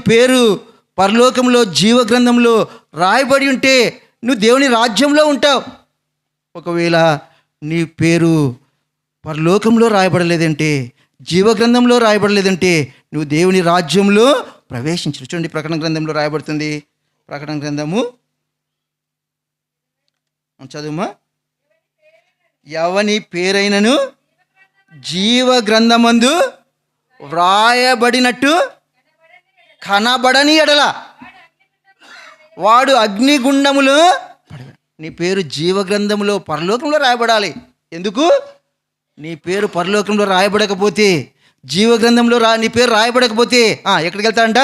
పేరు పరలోకంలో జీవ గ్రంథంలో రాయబడి ఉంటే నువ్వు దేవుని రాజ్యంలో ఉంటావు. ఒకవేళ నీ పేరు పరలోకంలో రాయబడలేదంటే, జీవ గ్రంథంలో రాయబడలేదంటే నువ్వు దేవుని రాజ్యంలో ప్రవేశించరు. చూడండి, ప్రకటన గ్రంథంలో రాయబడుతుంది. ప్రకటన గ్రంథము చదువుమా. ఎవని పేరైనను జీవ గ్రంథమందు వ్రాయబడినట్టు కనబడని ఎడల వాడు అగ్నిగుండములో. నీ పేరు జీవ గ్రంథంలో పరలోకంలో రాయబడాలి. ఎందుకు? నీ పేరు పరలోకంలో రాయబడకపోతే జీవ గ్రంథంలో నీ పేరు రాయబడకపోతే ఎక్కడికి వెళ్తాడంట?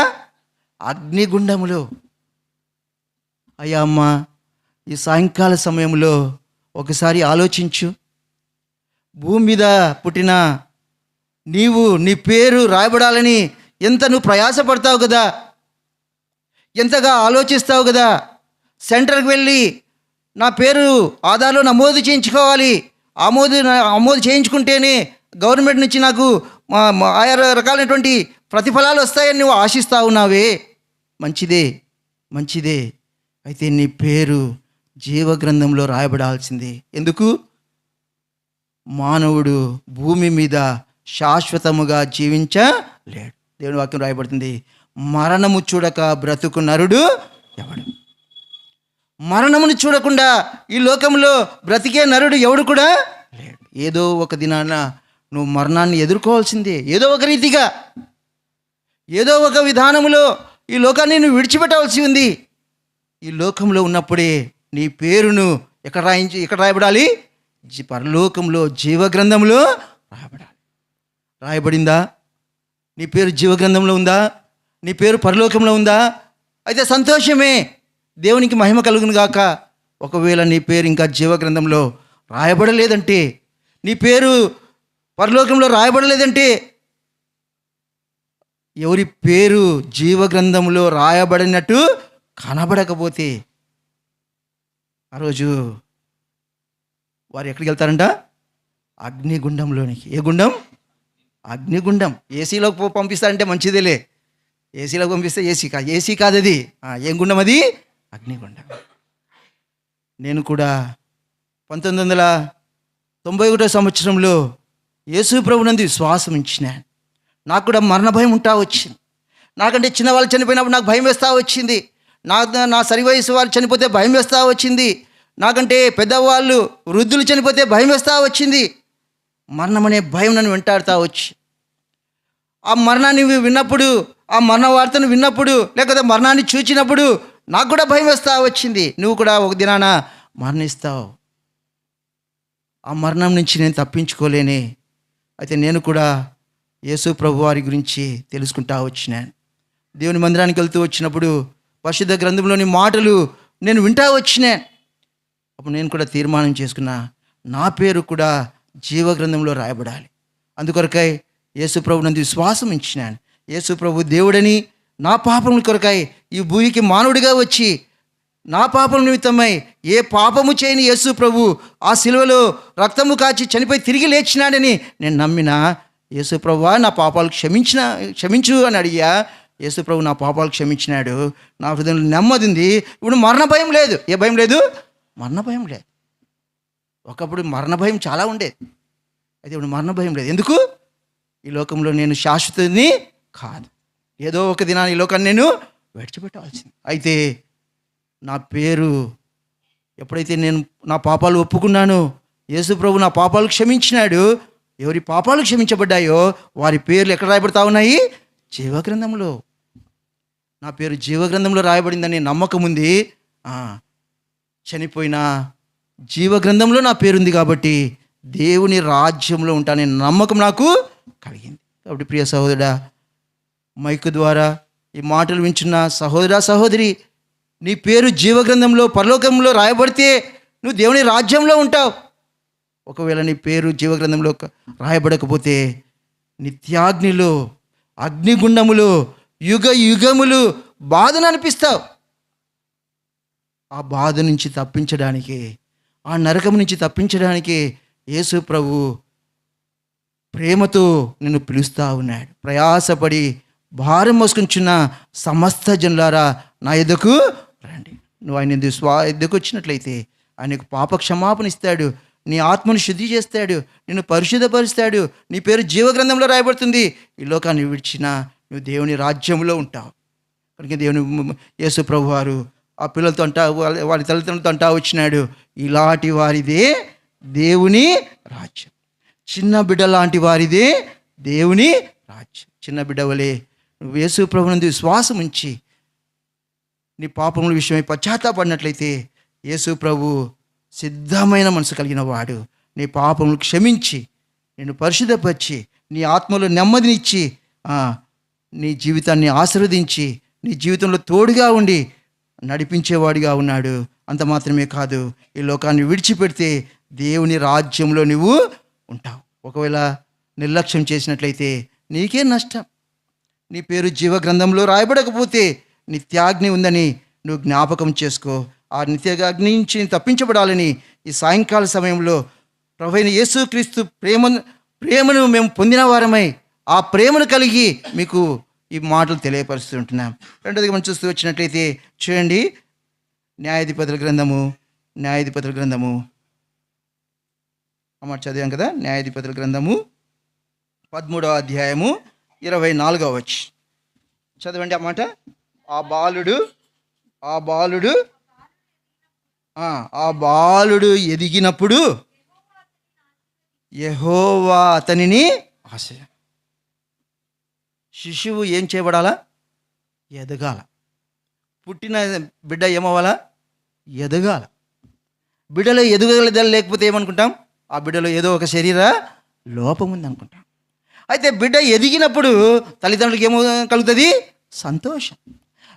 అగ్నిగుండములో. అయ్యా అమ్మ, ఈ సాయంకాల సమయంలో ఒకసారి ఆలోచించు. భూమి మీద పుట్టిన నీ పేరు రాయబడాలని ఎంత నువ్వు ప్రయాసపడతావు కదా, ఎంతగా ఆలోచిస్తావు కదా. సెంటర్కి వెళ్ళి నా పేరు ఆధార్లో నమోదు చేయించుకోవాలి, నమోదు చేయించుకుంటేనే గవర్నమెంట్ నుంచి నాకు ఆయా రకాలైనటువంటి ప్రతిఫలాలు వస్తాయని నువ్వు ఆశిస్తా ఉన్నావే. మంచిదే. అయితే నీ పేరు జీవగ్రంథంలో రాయబడాల్సిందే. ఎందుకు? మానవుడు భూమి మీద శాశ్వతముగా జీవించలేడు. దేవుని వాక్యం రాయబడుతుంది, మరణము చూడక బ్రతుకు నరుడు ఎవడు? మరణమును చూడకుండా ఈ లోకంలో బ్రతికే నరుడు ఎవడు కూడా లేడు. ఏదో ఒక దినాన నువ్వు మరణాన్ని ఎదుర్కోవాల్సిందే. ఏదో ఒక రీతిగా, ఏదో ఒక విధానములో ఈ లోకాన్ని నువ్వు విడిచిపెట్టవలసి ఉంది. ఈ లోకంలో ఉన్నప్పుడే నీ పేరును ఎక్కడ రాయబడాలి? పరలోకంలో జీవగ్రంథంలో రాయబడాలి. రాయబడిందా? నీ పేరు జీవగ్రంథంలో ఉందా? నీ పేరు పరలోకంలో ఉందా? అయితే సంతోషమే, దేవునికి మహిమ కలుగును గాక. ఒకవేళ నీ పేరు ఇంకా జీవగ్రంథంలో రాయబడలేదంటే, నీ పేరు పరలోకంలో రాయబడలేదంటే, ఎవరి పేరు జీవగ్రంథంలో రాయబడినట్టు కనబడకపోతే ఆ రోజు వారు ఎక్కడికి వెళ్తారంట? అగ్నిగుండంలోనికి. ఏ గుండం? అగ్నిగుండం. ఏసీలోకి పంపిస్తారంటే మంచిదేలే, ఏసీలోకి పంపిస్తే ఏసీ కాదు అది. ఏం గుండం అది? అగ్నిగుండం. నేను కూడా 1991 సంవత్సరంలో యేసు ప్రభునందు విశ్వాసం ఇచ్చినాను. నాకు కూడా మరణ భయం ఉంటా వచ్చింది. నాకంటే చిన్నవాళ్ళు చనిపోయినప్పుడు నాకు భయం వేస్తూ వచ్చింది. నా సరి వయసు వాళ్ళు చనిపోతే భయం వేస్తూ వచ్చింది. నాకంటే పెద్దవాళ్ళు వృద్ధులు చనిపోతే భయం వేస్తూ వచ్చింది. మరణం అనే భయం నన్ను వెంటాడుతూ వచ్చి, ఆ మరణాన్ని విన్నప్పుడు, ఆ మరణ వార్తను విన్నప్పుడు, లేకపోతే మరణాన్ని చూచినప్పుడు నాకు కూడా భయం వేస్తూ వచ్చింది. నువ్వు కూడా ఒక దినాన మరణిస్తావు, ఆ మరణం నుంచి నేను తప్పించుకోలేనే. అయితే నేను కూడా యేసు ప్రభు వారి గురించి తెలుసుకుంటా వచ్చినాను. దేవుని మందిరానికి వెళ్తూ వచ్చినప్పుడు పరిశుద్ధ గ్రంథంలోని మాటలు నేను వింటా వచ్చినాను. అప్పుడు నేను కూడా తీర్మానం చేసుకున్నా, నా పేరు కూడా జీవగ్రంథంలో రాయబడాలి. అందుకొరకై యేసు ప్రభు నందు విశ్వాసం ఇచ్చినాను. యేసు ప్రభు దేవుడని, నా పాపముల కొరకై ఈ భూమికి మానవుడిగా వచ్చి నా పాపం నిమిత్తమై ఏ పాపము చేయని యేసు ప్రభు ఆ శిలువలో రక్తము కాచి చనిపోయి తిరిగి లేచినాడని నేను నమ్మిన. యేసు ప్రభువా, నా పాపాలు క్షమించు అని అడిగా. యేసు ప్రభు నా పాపాలు క్షమించినాడు. నా హృదయంలో నెమ్మది ఉంది. ఇప్పుడు మరణ భయం లేదు. ఏ భయం లేదు? మరణ భయం లేదు. ఒకప్పుడు మరణ భయం చాలా ఉండేది. అయితే ఇప్పుడు మరణ భయం లేదు. ఎందుకు? ఈ లోకంలో నేను శాశ్వతుని కాదు. ఏదో ఒక దినాన్ని ఈ లోకాన్ని నేను విడిచిపెట్టవలసింది. అయితే నా పేరు ఎప్పుడైతే నేను నా పాపాలు ఒప్పుకున్నానో, యేసు ప్రభు నా పాపాలు క్షమించినాడు. ఎవరి పాపాలు క్షమించబడ్డాయో వారి పేర్లు ఎక్కడ రాయబడతా ఉన్నాయి? జీవగ్రంథంలో. నా పేరు జీవగ్రంథంలో రాయబడిందని నమ్మకం ఉంది. చనిపోయిన జీవగ్రంథంలో నా పేరుంది కాబట్టి దేవుని రాజ్యంలో ఉంటాననే నమ్మకం నాకు కలిగింది. కాబట్టి ప్రియ సహోదరుడా, మైకు ద్వారా ఈ మాటలు వింటున్న సహోదరా సహోదరి, నీ పేరు జీవగ్రంథంలో పరలోకంలో రాయబడితే నువ్వు దేవుని రాజ్యంలో ఉంటావు. ఒకవేళ నీ పేరు జీవగ్రంథంలో రాయబడకపోతే నిత్యాగ్నిలో, అగ్నిగుండములో యుగ యుగములు బాధను అనిపిస్తావు. ఆ బాధ నుంచి తప్పించడానికి, ఆ నరకం నుంచి తప్పించడానికి యేసు ప్రభు ప్రేమతో నిన్ను పిలుస్తూ ఉన్నాడు. ప్రయాసపడి భారం మోసుకుంటున్న సమస్త జనులారా నా ఎద్దకు రండి. నువ్వు ఆయన ఎద్దకు వచ్చినట్లయితే ఆయనకు పాప క్షమాపణ ఇస్తాడు, నీ ఆత్మను శుద్ధి చేస్తాడు, నిన్ను పరిశుద్ధపరుస్తాడు. నీ పేరు జీవగ్రంథంలో రాయబడుతుంది. ఈ లోకాన్ని విడిచినా నువ్వు దేవుని రాజ్యంలో ఉంటావు. కనుక దేవుని యేసు ప్రభు వారు ఆ పిల్లలతో వారి తల్లిదండ్రులతో అంటా వచ్చినాడు, ఇలాంటి వారిదే దేవుని రాజ్యం. చిన్న బిడ్డ లాంటి వారిదే దేవుని రాజ్యం. చిన్న బిడ్డ వలె నువ్వు యేసు ప్రభునందు విశ్వాసం ఉంచి నీ పాపముల విషయమై పశ్చాత్తాపడినట్లయితే యేసు ప్రభు సిద్ధమైన మనసు కలిగిన వాడు నీ పాపములు క్షమించి నిన్ను పరిశుద్ధపరిచి నీ ఆత్మలో నెమ్మదినిచ్చి నీ జీవితాన్ని ఆశీర్వదించి నీ జీవితంలో తోడుగా ఉండి నడిపించేవాడిగా ఉన్నాడు. అంత మాత్రమే కాదు, ఈ లోకాన్ని విడిచిపెడితే దేవుని రాజ్యంలో నువ్వు ఉంటావు. ఒకవేళ నిర్లక్ష్యం చేసినట్లయితే నీకే నష్టం. నీ పేరు జీవ గ్రంథంలో రాయబడకపోతే నిత్యాగ్ని ఉందని నువ్వు జ్ఞాపకం చేసుకో. ఆ నిత్యాగ్ని నుంచి తప్పించబడాలని ఈ సాయంకాల సమయంలో ప్రభువైన యేసుక్రీస్తు ప్రేమను మేము పొందిన వారమై ఆ ప్రేమను కలిగి మీకు ఈ మాటలు తెలియపరుస్తుంటున్నాం. రెండోదిగా మనం చూస్తూ వచ్చినట్లయితే చూడండి, న్యాయాధిపతుల గ్రంథము అమ్మ చదివాం కదా. న్యాయాధిపతుల గ్రంథము 13వ అధ్యాయము 24వ వచనం చదవండి అన్నమాట. ఆ బాలుడు ఎదిగినప్పుడు యెహోవా అతనిని శిశువు ఏం చేయబడాలా? ఎదగాల. పుట్టిన బిడ్డ ఏమవ్వాలా? ఎదగాల. బిడ్డలో ఎదుగగలదా లేకపోతే ఏమనుకుంటాం? ఆ బిడ్డలో ఏదో ఒక శరీర లోపం ఉంది అనుకుంటాం. అయితే బిడ్డ ఎదిగినప్పుడు తల్లిదండ్రులకు ఏమో కలుగుతుంది? సంతోషం.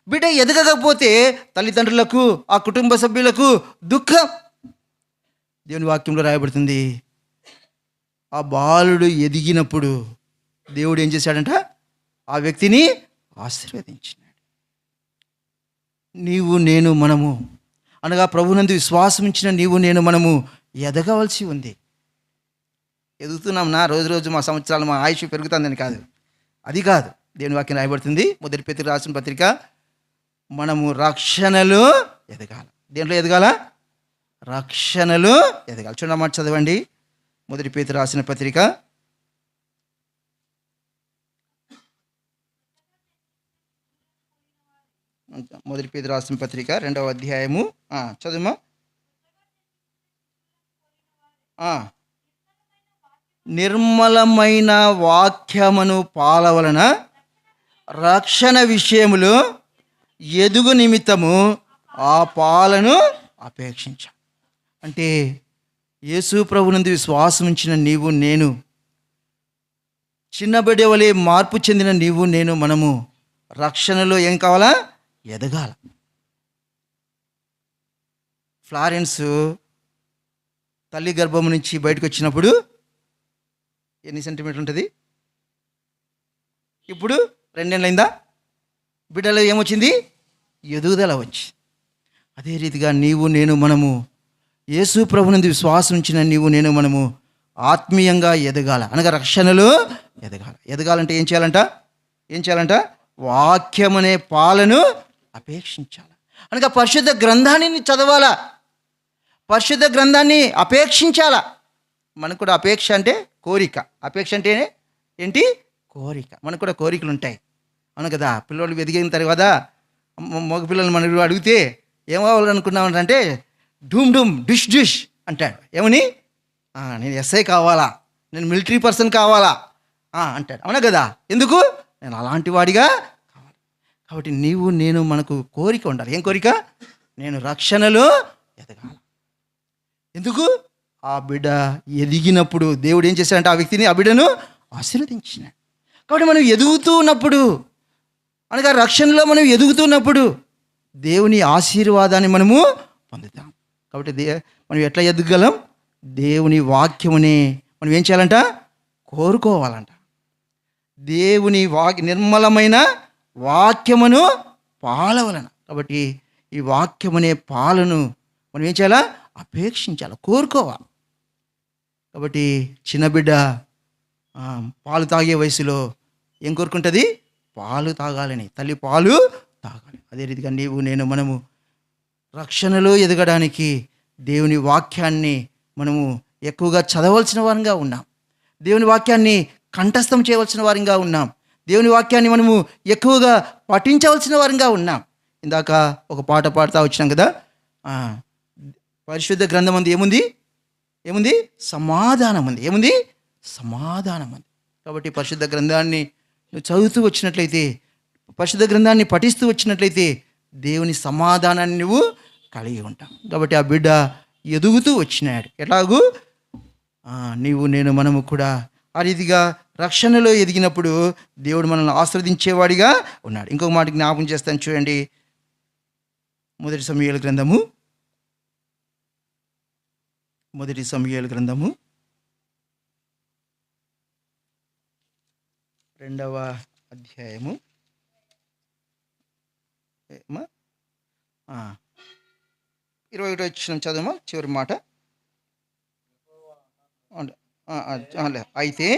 బిడ్డ ఎదగకపోతే తల్లిదండ్రులకు ఆ కుటుంబ సభ్యులకు దుఃఖం. దేవుని వాక్యంలో రాయబడుతుంది, ఆ బాలుడు ఎదిగినప్పుడు దేవుడు ఏం చేశాడంట? ఆ వ్యక్తిని ఆశీర్వదించినాడు. నీవు నేను మనము అనగా ప్రభునందు విశ్వాసం ఇచ్చిన నీవు నేను మనము ఎదగవలసి ఉంది. ఎదుగుతున్నాం నా రోజు మా సంవత్సరాలు మా ఆయుష్ పెరుగుతుందని కాదు, అది కాదు. దేవుని వాక్యం రాయబడుతుంది, మొదటి పేతురు రాసిన పత్రిక, మనము రక్షణలో ఎదగాల. దేంట్లో ఎదగాల? రక్షణలో ఎదగాలి. చూడమాట చదవండి, మొదటి పేతురు రాసిన పత్రిక మొదటి పేతురు రాసిన పత్రిక 2వ అధ్యాయము చదువుమా. నిర్మలమైన వాక్యమును పాలవలన రక్షణ విషయములో ఎదుగు నిమిత్తము ఆ పాలను అపేక్షించా. అంటే యేసు ప్రభునందు విశ్వాసం ఉంచిన నీవు నేను, చిన్న బిడ్డ వలె మార్పు చెందిన నీవు నేను మనము రక్షణలో ఏం కావాలా? ఎదగాల. ఫ్లారెన్స్ తల్లి గర్భం నుంచి బయటకు వచ్చినప్పుడు ఎన్ని సెంటీమీటర్లు ఉంటుంది? ఇప్పుడు 2 నెలలైందా? బిడ్డలో ఏమొచ్చింది? ఎదుగుదల వచ్చి. అదే రీతిగా నీవు నేను మనము యేసు ప్రభునందు విశ్వాసం ఉంచిన నీవు నేను మనము ఆత్మీయంగా ఎదగాల, అనగా రక్షణలో ఎదగాల. ఎదగాలంటే ఏం చేయాలంట? వాక్యం అనే పాలను అపేక్షించాలి. అనగా పరిశుద్ధ గ్రంథాన్ని చదవాలా, పరిశుద్ధ గ్రంథాన్ని అపేక్షించాలా. మనకు కూడా అపేక్ష అంటే కోరిక. అపేక్ష అంటే ఏంటి? కోరిక. మనకు కూడా కోరికలు ఉంటాయి, అవును కదా. పిల్లలు ఎదిగిన తర్వాత మగ పిల్లలు మనం అడిగితే ఏమవ్వాలనుకున్నామంటే డూమ్ డూమ్ డిష్ డిష్ అంటాడు. ఏమని? నేను ఎస్ఐ కావాలా, నేను మిలిటరీ పర్సన్ కావాలా అంటాడు, అవునా కదా. ఎందుకు? నేను అలాంటి వాడిగా కావాలి. కాబట్టి నీవు నేను మనకు కోరిక ఉండాలి. ఏం కోరిక? నేను రక్షణలో ఎదగాల. ఎందుకు? ఆ బిడ్డ ఎదిగినప్పుడు దేవుడు ఏం చేశాడంటే ఆ వ్యక్తిని, ఆ బిడ్డను ఆశీర్వదించినాడు. కాబట్టి మనం ఎదుగుతూ ఉన్నప్పుడు, అనగా రక్షణలో మనం ఎదుగుతున్నప్పుడు దేవుని ఆశీర్వాదాన్ని మనము పొందుతాం. కాబట్టి మనం ఎట్లా ఎదగలం? దేవుని వాక్యముని మనం ఏం చేయాలంట? కోరుకోవాలంట. దేవుని నిర్మలమైన వాక్యమును పాలవలన. కాబట్టి ఈ వాక్యమనే పాలను మనం ఏం చేయాలా? అపేక్షించాలి, కోరుకోవాలి. కాబట్టి చిన్న బిడ్డ పాలు తాగే వయసులో ఏం కోరుకుంటుంది? పాలు తాగాలని, తల్లి పాలు తాగాలి. అదే రీతిగా నీవు నేను మనము రక్షణలో ఎదగడానికి దేవుని వాక్యాన్ని మనము ఎక్కువగా చదవలసిన వారంగా ఉన్నాం. దేవుని వాక్యాన్ని కంఠస్థం చేయవలసిన వారంగా ఉన్నాం. దేవుని వాక్యాన్ని మనము ఎక్కువగా పఠించవలసిన వారంగా ఉన్నాం. ఇందాక ఒక పాట పాడుతూ వచ్చినాం కదా, పరిశుద్ధ గ్రంథం అందు ఏముంది? సమాధానం ఉంది. ఏముంది? సమాధానం ఉంది. కాబట్టి పరిశుద్ధ గ్రంథాన్ని నువ్వు చదువుతూ వచ్చినట్లయితే, పరిశుద్ధ గ్రంథాన్ని పఠిస్తూ వచ్చినట్లయితే దేవుని సమాధానాన్ని నువ్వు కలిగి ఉంటావు. కాబట్టి ఆ బిడ్డ ఎదుగుతూ వచ్చినాడు. ఎలాగూ నీవు నేను మనము కూడా ఆ రీతిగా రక్షణలో ఎదిగినప్పుడు దేవుడు మనల్ని ఆశీర్వదించేవాడిగా ఉన్నాడు. ఇంకొక మాట జ్ఞాపకం చేస్తాను చూడండి. మొదటి సమూయేలు గ్రంథము 2వ అధ్యాయము 21 వచ్చిన చదువు చివరి మాట. అయితే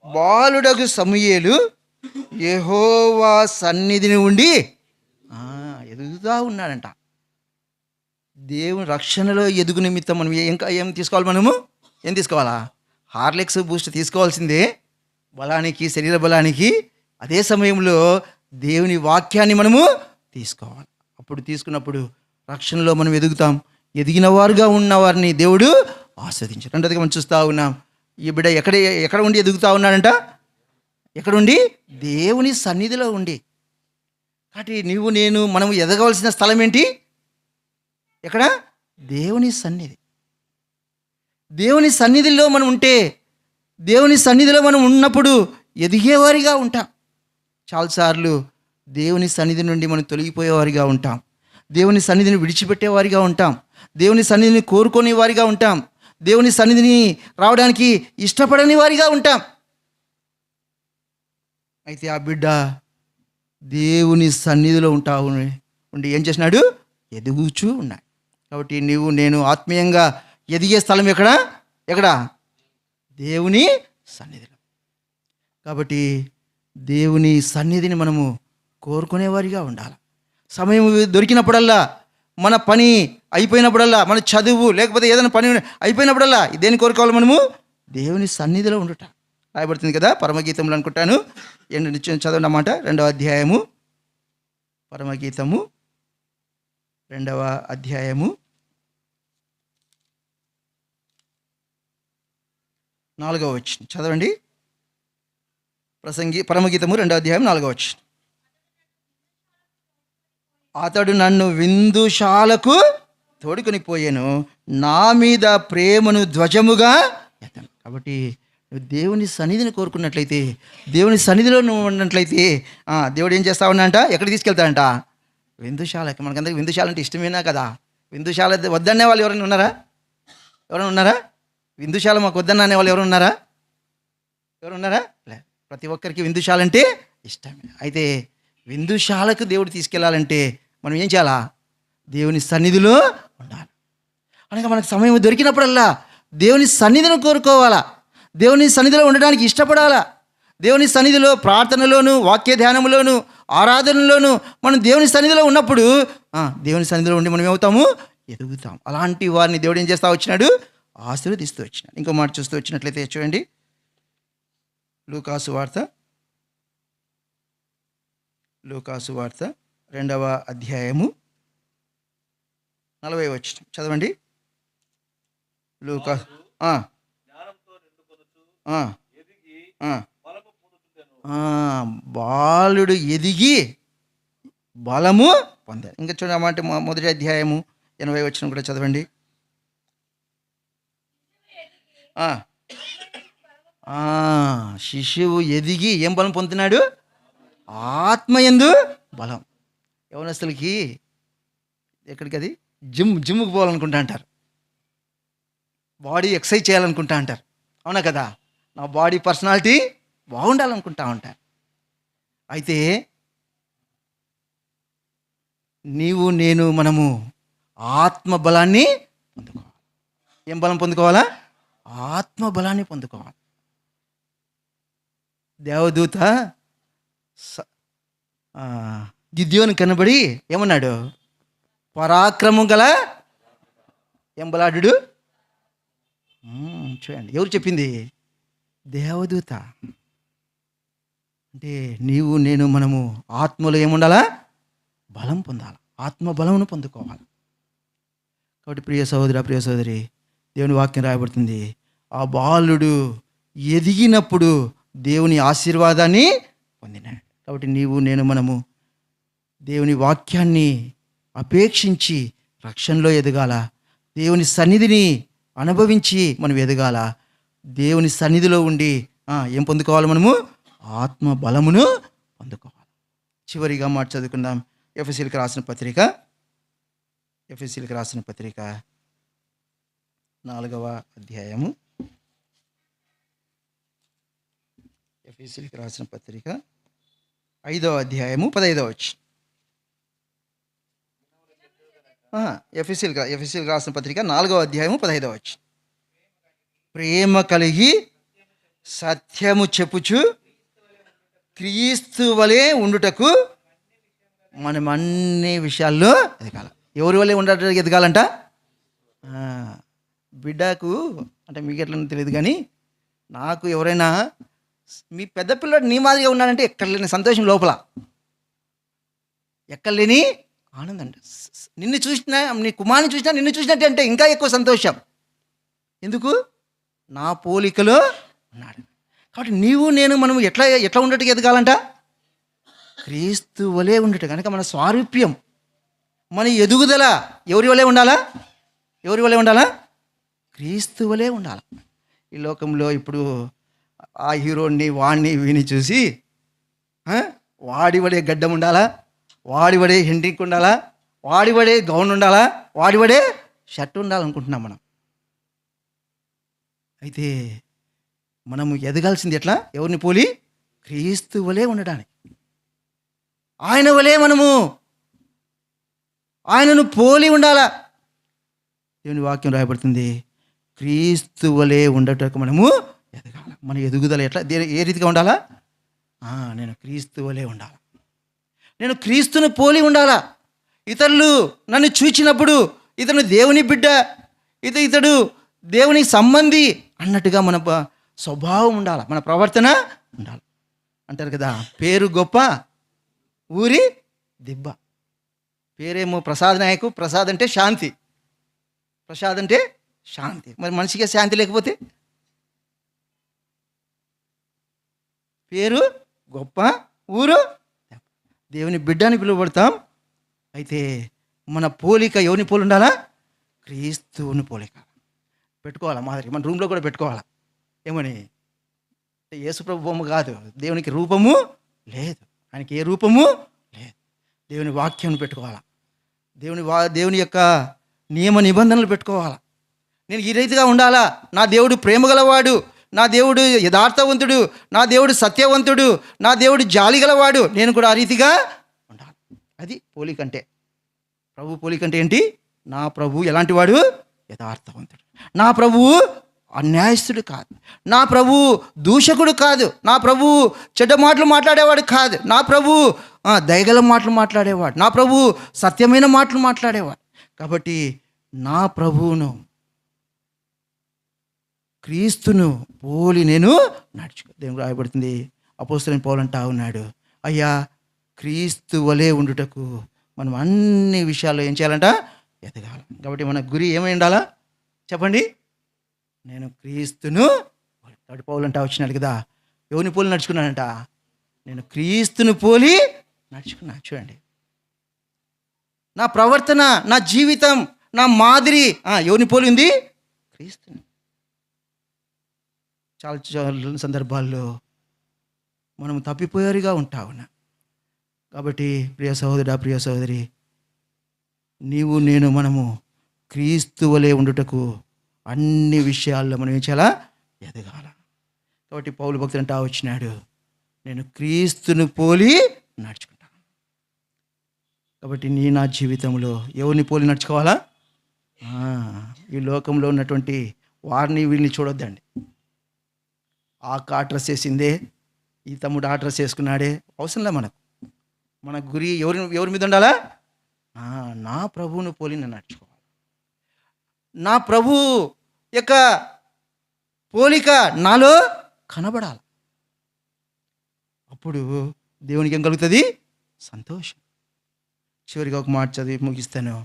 బాలుడగు సమూయేలు యెహోవా సన్నిధిని ఉండి ఎదుగుతూ ఉన్నాడంట. దేవుని రక్షణలో ఎదుగు నిమిత్తం మనం ఏం తీసుకోవాలి? ఏం తీసుకోవాలా? హార్లిక్స్ బూస్ట్ తీసుకోవాల్సిందే బలానికి, శరీర బలానికి. అదే సమయంలో దేవుని వాక్యాన్ని మనము తీసుకోవాలి. అప్పుడు తీసుకున్నప్పుడు రక్షణలో మనం ఎదుగుతాం. ఎదిగిన వారుగా ఉన్న వారిని దేవుడు ఆస్వాదించారు. రెండోదిగా మనం చూస్తూ ఉన్నాం, ఈ బిడ్డ ఎక్కడ ఉండి ఎదుగుతూ ఉన్నాడంట? ఎక్కడుండి? దేవుని సన్నిధిలో ఉండి. కాబట్టి మనము ఎదగవలసిన స్థలం ఏంటి? ఎక్కడ? దేవుని సన్నిధి. దేవుని సన్నిధిలో మనం ఉంటే, దేవుని సన్నిధిలో మనం ఉన్నప్పుడు ఎదిగేవారిగా ఉంటాం. చాలాసార్లు దేవుని సన్నిధి నుండి మనం తొలగిపోయేవారిగా ఉంటాం. దేవుని సన్నిధిని విడిచిపెట్టేవారిగా ఉంటాం. దేవుని సన్నిధిని కోరుకునే వారిగా ఉంటాం. దేవుని సన్నిధిని రావడానికి ఇష్టపడని వారిగా ఉంటాం. అయితే ఆ బిడ్డ దేవుని సన్నిధిలో ఉండి ఏం చేసినాడు? ఎదుగుచూ ఉన్నాడు. కాబట్టి నేను ఆత్మీయంగా ఎదిగే స్థలం ఎక్కడ? దేవుని సన్నిధిలో. కాబట్టి దేవుని సన్నిధిని మనము కోరుకునేవారిగా ఉండాలి. సమయం దొరికినప్పుడల్లా, మన పని అయిపోయినప్పుడల్లా, మన చదువు లేకపోతే ఏదైనా పని అయిపోయినప్పుడల్లా దేన్ని కోరుకోవాలి? మనము దేవుని సన్నిధిలో ఉండుట రాయబడుతుంది కదా పరమగీతంలో అనుకుంటాను. చదవండి అన్నమాట. 2వ అధ్యాయము, పరమగీతము 2వ అధ్యాయము 4వ వచనం చదవండి. పరమగీతము 2వ అధ్యాయం 4వ వచనం. అతడు నన్ను విందుశాలకు తోడుకొని పోయాను, నా మీద ప్రేమను ధ్వజముగా ఎత్తాను. కాబట్టి నువ్వు దేవుని సన్నిధిని కోరుకున్నట్లయితే, దేవుని సన్నిధిలో నువ్వు ఉన్నట్లయితే దేవుడు ఏం చేస్తా ఉన్నాడంట? ఎక్కడికి తీసుకెళ్తాడంట? విందుశాలకి. మనకందరికి విందుశాల అంటే ఇష్టమేనా కదా? విందుశాల వద్దనే వాళ్ళు ఎవరైనా ఉన్నారా? విందుశాల మాకు వద్దన్న అనే వాళ్ళు ఎవరు ఉన్నారా? ప్రతి ఒక్కరికి విందుశాల అంటే ఇష్టమే. అయితే విందుశాలకు దేవుడు తీసుకెళ్లాలంటే మనం ఏం చేయాలా? దేవుని సన్నిధిలో ఉండాలి. అనగా మనకు సమయం దొరికినప్పుడల్లా దేవుని సన్నిధిని కోరుకోవాలా. దేవుని సన్నిధిలో ఉండడానికి ఇష్టపడాలా. దేవుని సన్నిధిలో ప్రార్థనలోను, వాక్య ధ్యానంలోను, ఆరాధనలోను మనం దేవుని సన్నిధిలో ఉన్నప్పుడు దేవుని సన్నిధిలో ఉండి మనం ఏమవుతాము? ఎదుగుతాం. అలాంటి వారిని దేవుడు ఏం చేస్తూ వచ్చినాడు? ఆశీర్వదిస్తూ వచ్చినాడు. ఇంకో మాట చూస్తూ వచ్చినట్లయితే చూడండి, లూకాసు వార్త 2వ అధ్యాయము 40వ వచనం చదవండి. బాలుడు ఎదిగి బలము పొందాడు. ఇంకా చూడమంటే మొదటి అధ్యాయము 80వ వచనం కూడా చదవండి. శిశువు ఎదిగి ఏం బలం పొందుతున్నాడు? ఆత్మయందు బలం. యవనస్తులకి ఎక్కడికి అది జిమ్కి పోవాలనుకుంటా అంటారు, బాడీ ఎక్సర్సైజ్ చేయాలనుకుంటా అంటారు. అవునా కదా? నా బాడీ పర్సనాలిటీ బాగుండాలనుకుంటా ఉంటారు. అయితే మనము ఆత్మ బలాన్ని పొందుకోవాలి. ఏం బలం పొందుకోవాలా? ఆత్మ బలాన్ని పొందుకోవాలి. దేవదూత గిద్యోను కనబడి ఏమన్నాడు? పరాక్రమం గల ఎంబలాడు. చూడండి, ఎవరు చెప్పింది? దేవదూత. అంటే మనము ఆత్మలో ఏముండాలా? బలం పొందాలి. ఆత్మ బలమును పొందుకోవాలి. కాబట్టి ప్రియ సహోదరి, దేవుని వాక్యం రాయబడుతుంది, ఆ బాలుడు ఎదిగినప్పుడు దేవుని ఆశీర్వాదాన్ని పొందినాడు. కాబట్టి మనము దేవుని వాక్యాన్ని అపేక్షించి రక్షణలో ఎదగాల. దేవుని సన్నిధిని అనుభవించి మనం ఎదగాల. దేవుని సన్నిధిలో ఉండి ఏం పొందుకోవాలి మనము? ఆత్మ బలమును పొందుకోవాలి. చివరిగా మాట చదువుకుందాం. ఎఫెసీయులకు రాసిన పత్రిక 4వ అధ్యాయము. ఎఫెసీయులకు రాసిన పత్రిక 5వ అధ్యాయము 15వ వచనం. ఎఫెసీయులకు రాసిన పత్రిక 4వ అధ్యాయము 15వ వచనం. ప్రేమ కలిగి సత్యము చెప్పుచు క్రీస్తు వలె ఉండుటకు మనం అన్ని విషయాల్లో ఎదగాల. ఎవరి వలె ఉండటం ఎదగాలంట? బిడ్డకు అంటే మీకు ఎట్లా తెలియదు కానీ నాకు ఎవరైనా మీ పెద్ద పిల్లడు నీ మాదిరిగా ఉన్నాడంటే ఎక్కడ లేని సంతోషం లోపల, ఎక్కడ లేని ఆనందం అంట. నిన్ను చూసినా, నీ కుమారుని చూసినా, నిన్ను చూసినట్టే అంటే ఇంకా ఎక్కువ సంతోషం. ఎందుకు? నా పోలికలో ఉన్నాడు. కాబట్టి నీవు నేను మనం ఎట్లా ఉండటం ఎదగాలంట? క్రీస్తు వలె ఉండట. కనుక మన స్వారూప్యం, మన ఎదుగుదల ఎవరి వలె ఉండాలా? క్రీస్తు వలె ఉండాలి. ఈ లోకంలో ఇప్పుడు ఆ హీరోని వాడిని వీని చూసి వాడివడే గడ్డం ఉండాలా, వాడివడే హెండ్రింక్ ఉండాలా, వాడివడే గౌన్ ఉండాలా, వాడివడే షర్ట్ ఉండాలనుకుంటున్నాం మనం. అయితే మనము ఎదగాల్సింది ఎట్లా? ఎవరిని పోలి? క్రీస్తు వలె ఉండడానికి. ఆయన వలె మనము ఆయనను పోలి ఉండాలా. దేవుని వాక్యం రాయబడుతుంది, క్రీస్తు వలె ఉండటకు మనము ఎదగాల. మన ఎదుగుదల ఎట్లా, ఏ రీతిగా ఉండాలా? నేను క్రీస్తు వలె ఉండాలా, నేను క్రీస్తును పోలి ఉండాలా. ఇతరులు నన్ను చూచినప్పుడు ఇతను దేవుని బిడ్డ, ఇతడు దేవుని సంబంధి అన్నట్టుగా మన స్వభావం ఉండాలి, మన ప్రవర్తన ఉండాలి. అంటారు కదా, పేరు గొప్ప ఊరి దిబ్బ. పేరేమో ప్రసాద్ నాయకు, ప్రసాద్ అంటే శాంతి, ప్రసాద్ అంటే శాంతి. మరి మనిషిగా శాంతి లేకపోతే? పేరు గొప్ప, ఊరు దేవుని బిడ్డని పిలువబడతాం. అయితే మన పోలిక ఎవరిని పోలి ఉండాలా? క్రీస్తువుని పోలిక పెట్టుకోవాలా. మాదిరి మన రూమ్లో కూడా పెట్టుకోవాలా. ఏమని? యేసుప్రభు బొమ్మ కాదు, దేవునికి రూపము లేదు, ఆయనకి ఏ రూపము లేదు. దేవుని వాక్యం పెట్టుకోవాలా, దేవుని యొక్క నియమ నిబంధనలు పెట్టుకోవాలా. నేను ఈ రీతిగా ఉండాలా. నా దేవుడు ప్రేమ గలవాడు, నా దేవుడు యథార్థవంతుడు, నా దేవుడు సత్యవంతుడు, నా దేవుడు జాలి గలవాడు. నేను కూడా ఆ రీతిగా ఉండాలి. అది పోలికంటే. ప్రభు పోలికంటే ఏంటి? నా ప్రభు ఎలాంటి వాడు? యథార్థవంతుడు. నా ప్రభువు అన్యాయస్తుడు కాదు, నా ప్రభువు దూషకుడు కాదు, నా ప్రభువు చెడ్డ మాటలు మాట్లాడేవాడు కాదు, నా ప్రభువు దయగల మాటలు మాట్లాడేవాడు, నా ప్రభువు సత్యమైన మాటలు మాట్లాడేవాడు. కాబట్టి నా ప్రభువును, క్రీస్తును పోలి నేను నడుచుకో. దేవుడు రాయబడుతుంది, అపోస్తలుడైన పౌలు అంటా ఉన్నాడు, అయ్యా క్రీస్తు వలె ఉండుటకు మనం అన్ని విషయాల్లో ఏం చేయాలంట? ఎదగాలి. కాబట్టి మన గురి ఏమై ఉండాలా చెప్పండి? నేను క్రీస్తును. కాబట్టి పౌలు అంటా వచ్చినాడు కదా, ఎవరిని పోలి నడుచుకున్నాడంట? నేను క్రీస్తును పోలి నడుచుకున్నా. చూడండి, నా ప్రవర్తన, నా జీవితం, నా మాదిరి ఎవరిని పోలి ఉంది? క్రీస్తుని. చాలా చాలా సందర్భాల్లో మనం తప్పిపోయారుగా ఉంటా ఉన్నా. కాబట్టి ప్రియ సహోదరుడా, ప్రియ సహోదరి, నీవు నేను మనము క్రీస్తు వలె ఉండుటకు అన్ని విషయాల్లో మనం ఏం చేయాలా? ఎదగాల. కాబట్టి పౌలు భక్తుడు అంటా వచ్చినాడు, నేను క్రీస్తును పోలి నడుచుకుంటాను. కాబట్టి నా జీవితంలో ఎవరిని పోలి నడుచుకోవాలా? ఈ లోకంలో ఉన్నటువంటి వారిని వీళ్ళని చూడొద్దండి. ఆ డ్రెస్ వేసిందే, ఈ తమ్ముడు ఆ డ్రెస్ వేసుకున్నాడే, అవసరంలే మనకు. మన గురి ఎవరి మీద ఉండాలా? నా ప్రభువును పోలి నేను నడుచుకోవాలి. నా ప్రభు యొక్క పోలిక నాలో కనబడాలి. అప్పుడు దేవునికి ఏం కలుగుతుంది? సంతోషం. చివరిగా ఒక మాట చదివి ముగిస్తాను.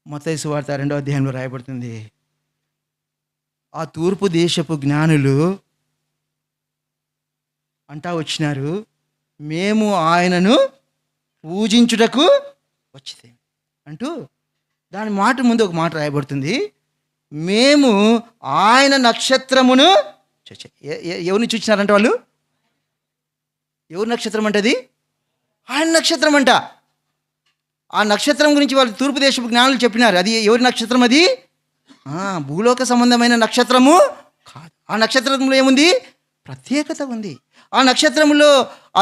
మత్తయి సువార్త 2వ అధ్యాయంలో రాయబడుతుంది, ఆ తూర్పు దేశపు జ్ఞానులు అంటా వచ్చినారు, మేము ఆయనను పూజించుటకు వచ్చితే అంటూ. దాని మాట ముందు ఒక మాట రాయబడుతుంది, మేము ఆయన నక్షత్రమును ఎవరిని చూసినారంట వాళ్ళు? ఎవరి నక్షత్రం అంటే అది? ఆయన నక్షత్రం అంట. ఆ నక్షత్రం గురించి వాళ్ళు తూర్పు దేశపు జ్ఞానులు చెప్పినారు. అది ఎవరి నక్షత్రం? అది భూలోక సంబంధమైన నక్షత్రము కాదు. ఆ నక్షత్రంలో ఏముంది? ప్రత్యేకత ఉంది. ఆ నక్షత్రంలో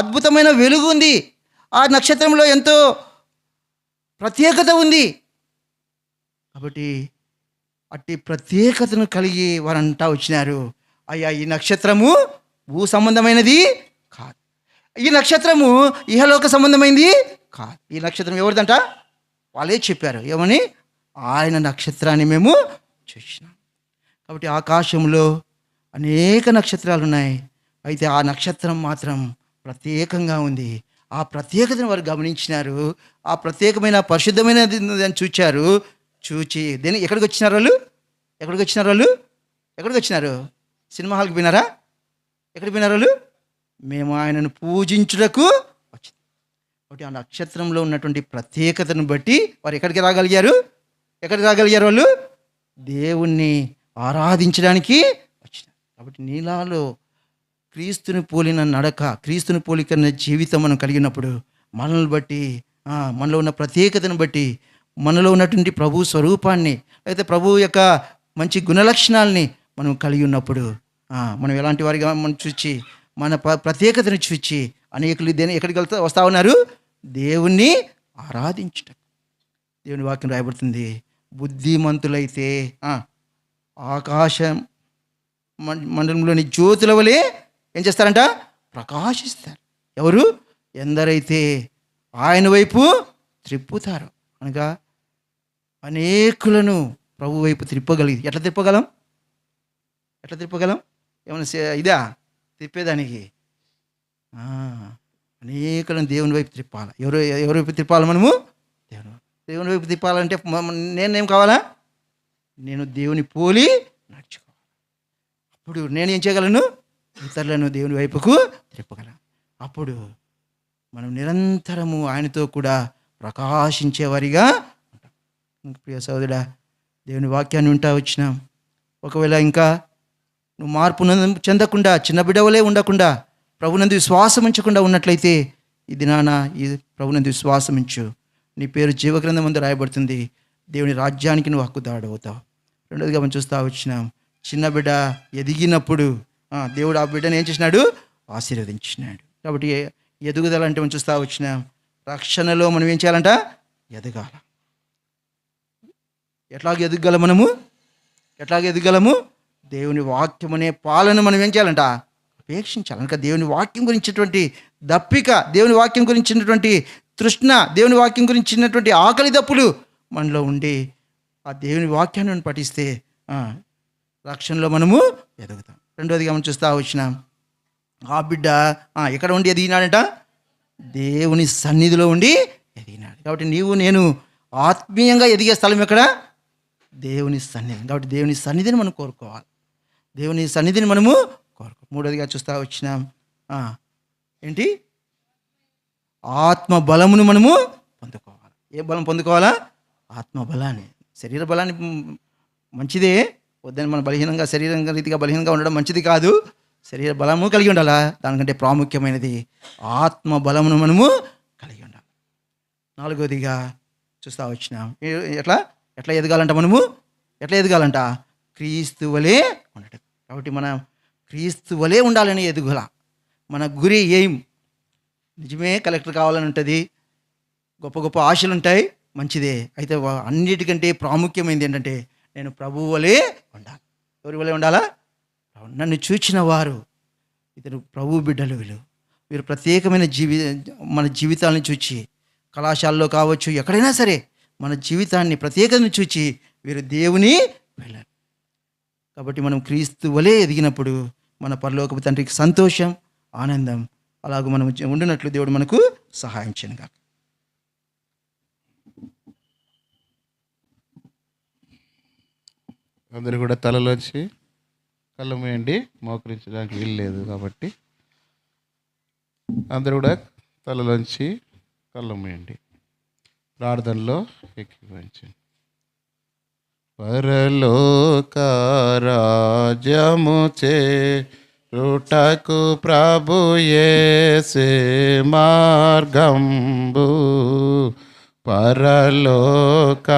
అద్భుతమైన వెలుగు ఉంది. ఆ నక్షత్రంలో ఎంతో ప్రత్యేకత ఉంది. కాబట్టి అట్టి ప్రత్యేకతను కలిగి వారంతా వచ్చినారు. అయ్యా, ఈ నక్షత్రము భూ సంబంధమైనది కాదు. ఈ నక్షత్రము ఇహలోక సంబంధమైంది కాదు. ఈ నక్షత్రం ఎవరిదంట? వాళ్ళే చెప్పారు. ఏమని? ఆయన నక్షత్రాన్ని మేము చూసినాం. కాబట్టి ఆకాశంలో అనేక నక్షత్రాలు ఉన్నాయి. అయితే ఆ నక్షత్రం మాత్రం ప్రత్యేకంగా ఉంది. ఆ ప్రత్యేకతను వారు గమనించినారు. ఆ ప్రత్యేకమైన పరిశుద్ధమైన దాన్ని చూచారు. చూచి ఎక్కడికి వచ్చినారు వాళ్ళు? ఎక్కడికి వచ్చినారు? సినిమా హాల్కి పోయినారా? ఎక్కడికి పోయినారు వాళ్ళు? మేము ఆయనను పూజించుటకు వచ్చింది. కాబట్టి ఆ నక్షత్రంలో ఉన్నటువంటి ప్రత్యేకతను బట్టి వారు ఎక్కడికి రాగలిగారు? వాళ్ళు దేవుణ్ణి ఆరాధించడానికి వచ్చినారు. కాబట్టి నీలాలో క్రీస్తుని పోలిన నడక, క్రీస్తుని పోలికన్న జీవితం మనం కలిగినప్పుడు మనల్ని బట్టి, మనలో ఉన్న ప్రత్యేకతను బట్టి, మనలో ఉన్నటువంటి ప్రభు స్వరూపాన్ని, అయితే ప్రభు యొక్క మంచి గుణలక్షణాలని మనం కలిగి ఉన్నప్పుడు మనం ఎలాంటి వారిగా మనం చూచి, మన ప్రత్యేకతను చూచి అనేకులు ఎక్కడికి వస్తూ ఉన్నారు? దేవుణ్ణి ఆరాధించుట. దేవుని వాక్యం రాయబడుతుంది, బుద్ధిమంతులైతే ఆకాశం మండలంలోని జ్యోతుల వలె ఏం చేస్తారంట? ప్రకాశిస్తారు. ఎవరు? ఎందరైతే ఆయన వైపు త్రిప్పుతారో. అనగా అనేకులను ప్రభు వైపు త్రిప్పగలిగి. ఎట్లా తిప్పగలం? ఏమన్నా ఇదా తిప్పేదానికి? అనేకులను దేవుని వైపు త్రిప్పాలి. ఎవరి వైపు తిప్పాలి మనము? దేవుని వైపు తిప్పాలంటే నేనేం కావాలా? నేను దేవుని పోలి నడుచుకోవాలి. అప్పుడు నేను ఏం చేయగలను? ఇతరులను దేవుని వైపుకు త్రిప్పగలను. అప్పుడు మనం నిరంతరము ఆయనతో కూడా ప్రకాశించేవారిగా ఉంటాం. ప్రియ సోదరుడా, దేవుని వాక్యాన్ని వింటా వచ్చినాం. ఒకవేళ ఇంకా నువ్వు మార్పు చెందకుండా, చిన్న బిడ్డవలే ఉండకుండా, ప్రభునందు విశ్వాసం ఉంచకుండా ఉన్నట్లయితే ఈ దినాన ఈ ప్రభునందు విశ్వాసం ఉంచు. నీ పేరు జీవగ్రంథం ముందు రాయబడుతుంది. దేవుని రాజ్యానికి నువ్వు హక్కుదారుడవుతావు. రెండోదిగా మనం చూస్తూ వచ్చినాం, చిన్న బిడ్డ ఎదిగినప్పుడు దేవుడు ఆ బిడ్డను ఏం చేసినాడు? ఆశీర్వదించినాడు. కాబట్టి ఎదుగుదల అంటే మనం చూస్తూ వచ్చినాం, రక్షణలో మనం ఏం చేయాలంట? ఎదగాల. ఎట్లాగ ఎదగలము? దేవుని వాక్యం అనే పాలను మనం ఏం చేయాలంట? అపేక్షించాలి. కనుక దేవుని వాక్యం గురించినటువంటి దప్పిక, దేవుని వాక్యం గురించినటువంటి తృష్ణ, దేవుని వాక్యం గురించినటువంటి ఆకలి దప్పులు మనలో ఉండి ఆ దేవుని వాక్యాన్ని పఠిస్తే రక్షణలో మనము ఎదుగుతాం. రెండోదిగా మనం చూస్తూ వచ్చినాం, ఆ బిడ్డ ఎక్కడ ఉండి ఎదిగినాడంట? దేవుని సన్నిధిలో ఉండి ఎదిగినాడు. కాబట్టి నీవు నేను ఆత్మీయంగా ఎదిగే స్థలం ఎక్కడ? దేవుని సన్నిధి. కాబట్టి దేవుని సన్నిధిని మనం కోరుకోవాలి. దేవుని సన్నిధిని మనము మూడోదిగా చూస్తూ వచ్చినాం, ఏంటి? ఆత్మ బలమును మనము పొందుకోవాలి. ఏ బలం పొందుకోవాలా? ఆత్మ బలాన్ని. శరీర బలాన్ని మంచిదే, వద్దని మనం బలహీనంగా, శరీరంగా రీతిగా బలహీనంగా ఉండడం మంచిది కాదు. శరీర బలము కలిగి ఉండాలా. దానికంటే ప్రాముఖ్యమైనది ఆత్మ బలమును మనము కలిగి ఉండాలి. నాలుగోదిగా చూస్తూ వచ్చినాం, ఎట్లా ఎదగాలంట? ఎట్లా ఎదగాలంట? క్రీస్తు వలే ఉండటం. కాబట్టి మనం క్రీస్తు వలే ఉండాలని ఎదుగుల. మన గురి ఏం? నిజమే, కలెక్టర్ కావాలని ఉంటుంది, గొప్ప గొప్ప ఆశలు ఉంటాయి, మంచిదే. అయితే అన్నిటికంటే ప్రాముఖ్యమైనది ఏంటంటే నేను ప్రభువు వలే ఉండాలి. ఎవరి వలే ఉండాలా? నన్ను చూచిన వారు ఇతను ప్రభు బిడ్డలు, వీరు ప్రత్యేకమైన మన జీవితాలను చూచి, కళాశాలలో కావచ్చు, ఎక్కడైనా సరే మన జీవితాన్ని ప్రత్యేకతను చూచి వీరు దేవుని వెళ్ళారు. కాబట్టి మనం క్రీస్తు వలే ఎదిగినప్పుడు మన పరలోకపు తండ్రికి సంతోషం, ఆనందం అలాగూ మనం ఉండినట్లు దేవుడు మనకు సహాయం చేయనుగా. అందరూ కూడా తలలోంచి కళ్ళు మూయండి, మోకరించడానికి వీలు లేదు కాబట్టి అందరూ కూడా తలలోంచి కళ్ళు మూయండి, ప్రార్థనలో ఏకీభవించండి. పరలోక రాజ్యము చేరుటకు ప్రభు యేసే మార్గంబు. పరలోక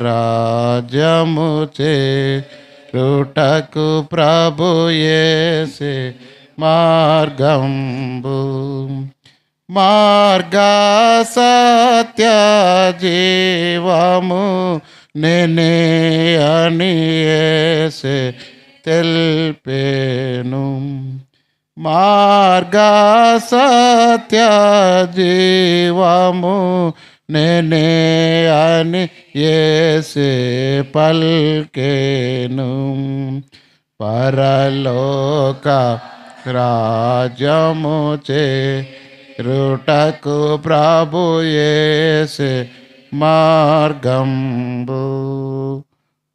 రాజ్యము చేరుటకు ప్రభు యేసే మార్గంబు. మార్గ సత్య జీవము నేనే అని యేసే తెల్పేను. మార్గ సత్య జీవము నేనే అని యేసే పల్కేను. పరలోక రాజ్యము చేరుటకు ప్రభు యేసే మార్గంబు.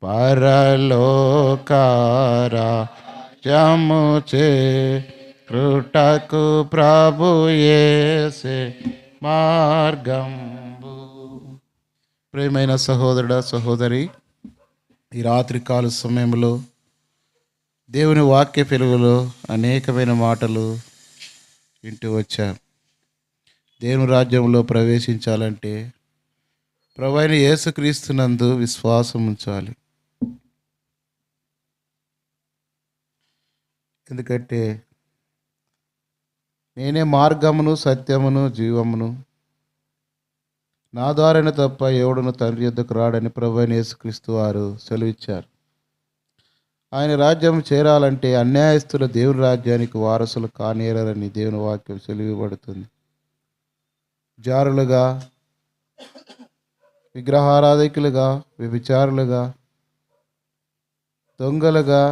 పరలోక రాజ్యము చేరుటకు ప్రభు యేసే మార్గంబు. ప్రియమైన సహోదరుడా సహోదరి, ఈ రాత్రికాల సమయంలో దేవుని వాక్య వెలుగులో అనేకమైన మాటలు వింటూ వచ్చాం. దేవుని రాజ్యంలో ప్రవేశించాలంటే ప్రభువైన యేసుక్రీస్తునందు విశ్వాసం ఉంచాలి. ఎందుకంటే నేనే మార్గమును సత్యమును జీవమును, నా ద్వారానే తప్ప ఎవడును తండ్రి యొద్దకు రాడని ప్రభువైన యేసుక్రీస్తు వారు సెలవిచ్చారు. ఆయన రాజ్యం చేరాలంటే అన్యాయస్తుల దేవుని రాజ్యానికి వారసులు కానేరని దేవుని వాక్యం సెలవిబడుతుంది. జారులుగా, విగ్రహారాధికులుగా, వ్యభిచారులుగా, దొంగలుగా,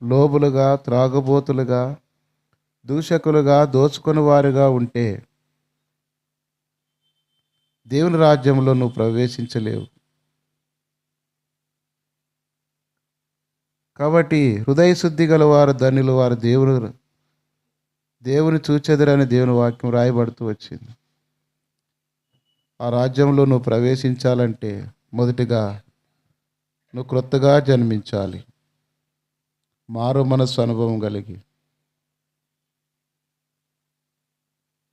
లోబులుగా, త్రాగుబోతులుగా, దూషకులుగా, దోచుకొని వారుగా ఉంటే దేవుని రాజ్యంలో నువ్వు ప్రవేశించలేవు. కాబట్టి హృదయ శుద్ధి గల వారు ధన్యులు, వారు దేవుని చూచెదరని దేవుని వాక్యం రాయబడుతూ వచ్చింది. ఆ రాజ్యంలో నువ్వు ప్రవేశించాలంటే మొదటిగా నువ్వు క్రొత్తగా జన్మించాలి. మారు మనస్సు అనుభవం కలిగి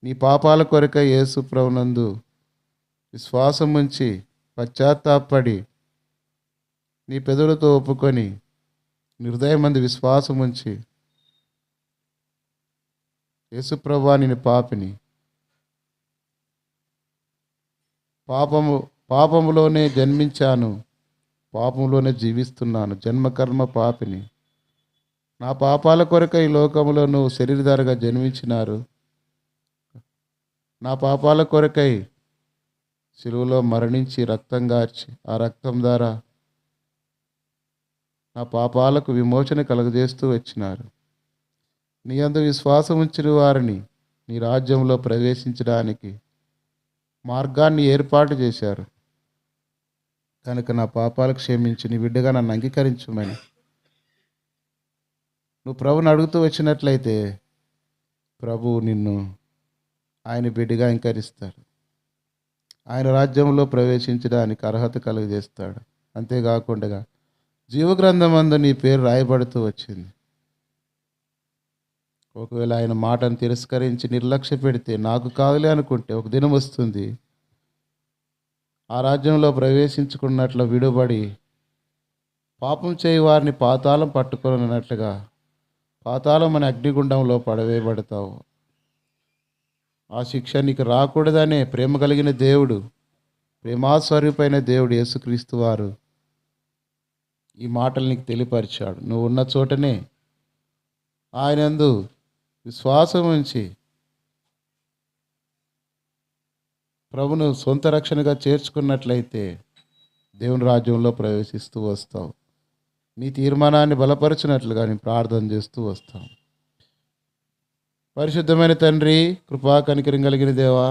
నీ పాపాల కొరకై యేసు ప్రభునందు విశ్వాసం ఉంచి పశ్చాత్తాపడి నీ పెదవులతో ఒప్పుకొని నీ హృదయమందు విశ్వాసం ఉంచి యేసు ప్రభువా నేను పాపిని, పాపములోనే జన్మించాను, పాపంలోనే జీవిస్తున్నాను, జన్మకర్మ పాపిని, నా పాపాల కొరకై ఈ లోకంలో నువ్వు శరీరధారిగా జన్మించినారు, నా పాపాల కొరకై సిలువలో మరణించి రక్తం గార్చి ఆ రక్తం ద్వారా నా పాపాలకు విమోచన కలుగజేస్తూ వచ్చినారు. నీ యందు విశ్వాసం ఉంచిన వారిని నీ రాజ్యంలో ప్రవేశించడానికి మార్గాన్ని ఏర్పాటు చేశారు. కనుక నా పాపాలు క్షమించి నీ బిడ్డగా నన్ను అంగీకరించమని నువ్వు ప్రభుని అడుగుతూ వచ్చినట్లయితే ప్రభువు నిన్ను ఆయన బిడ్డగా అంగీకరిస్తాడు. ఆయన రాజ్యంలో ప్రవేశించడానికి అర్హత కలుగజేస్తాడు. అంతేకాకుండా జీవగ్రంథమందు నీ పేరు రాయబడుతూ వచ్చింది. ఒకవేళ ఆయన మాటను తిరస్కరించి నిర్లక్ష్య పెడితే, నాకు కాదులే అనుకుంటే, ఒక దినం వస్తుంది ఆ రాజ్యంలో ప్రవేశించుకున్నట్లు విడుబడి పాపం చేయి వారిని పాతాళం పట్టుకున్నట్లుగా పాతాళం అనే అగ్నిగుండంలో పడవేయబడతావు. ఆ శిక్ష నీకు రాకూడదనే ప్రేమ కలిగిన దేవుడు, ప్రేమాస్వరూపైన దేవుడు యేసుక్రీస్తు వారు ఈ మాటలు నీకు తెలియపరిచాడు. నువ్వు ఉన్న చోటనే ఆయనందు విశ్వాసం ఉంచి ప్రభును సొంత రక్షణగా చేర్చుకున్నట్లయితే దేవుని రాజ్యంలో ప్రవేశిస్తూ వస్తావు. నీ తీర్మానాన్ని బలపరిచినట్లుగా నీ ప్రార్థన చేస్తూ వస్తావు. పరిశుద్ధమైన తండ్రి, కృపా కనికరం కలిగిన దేవా,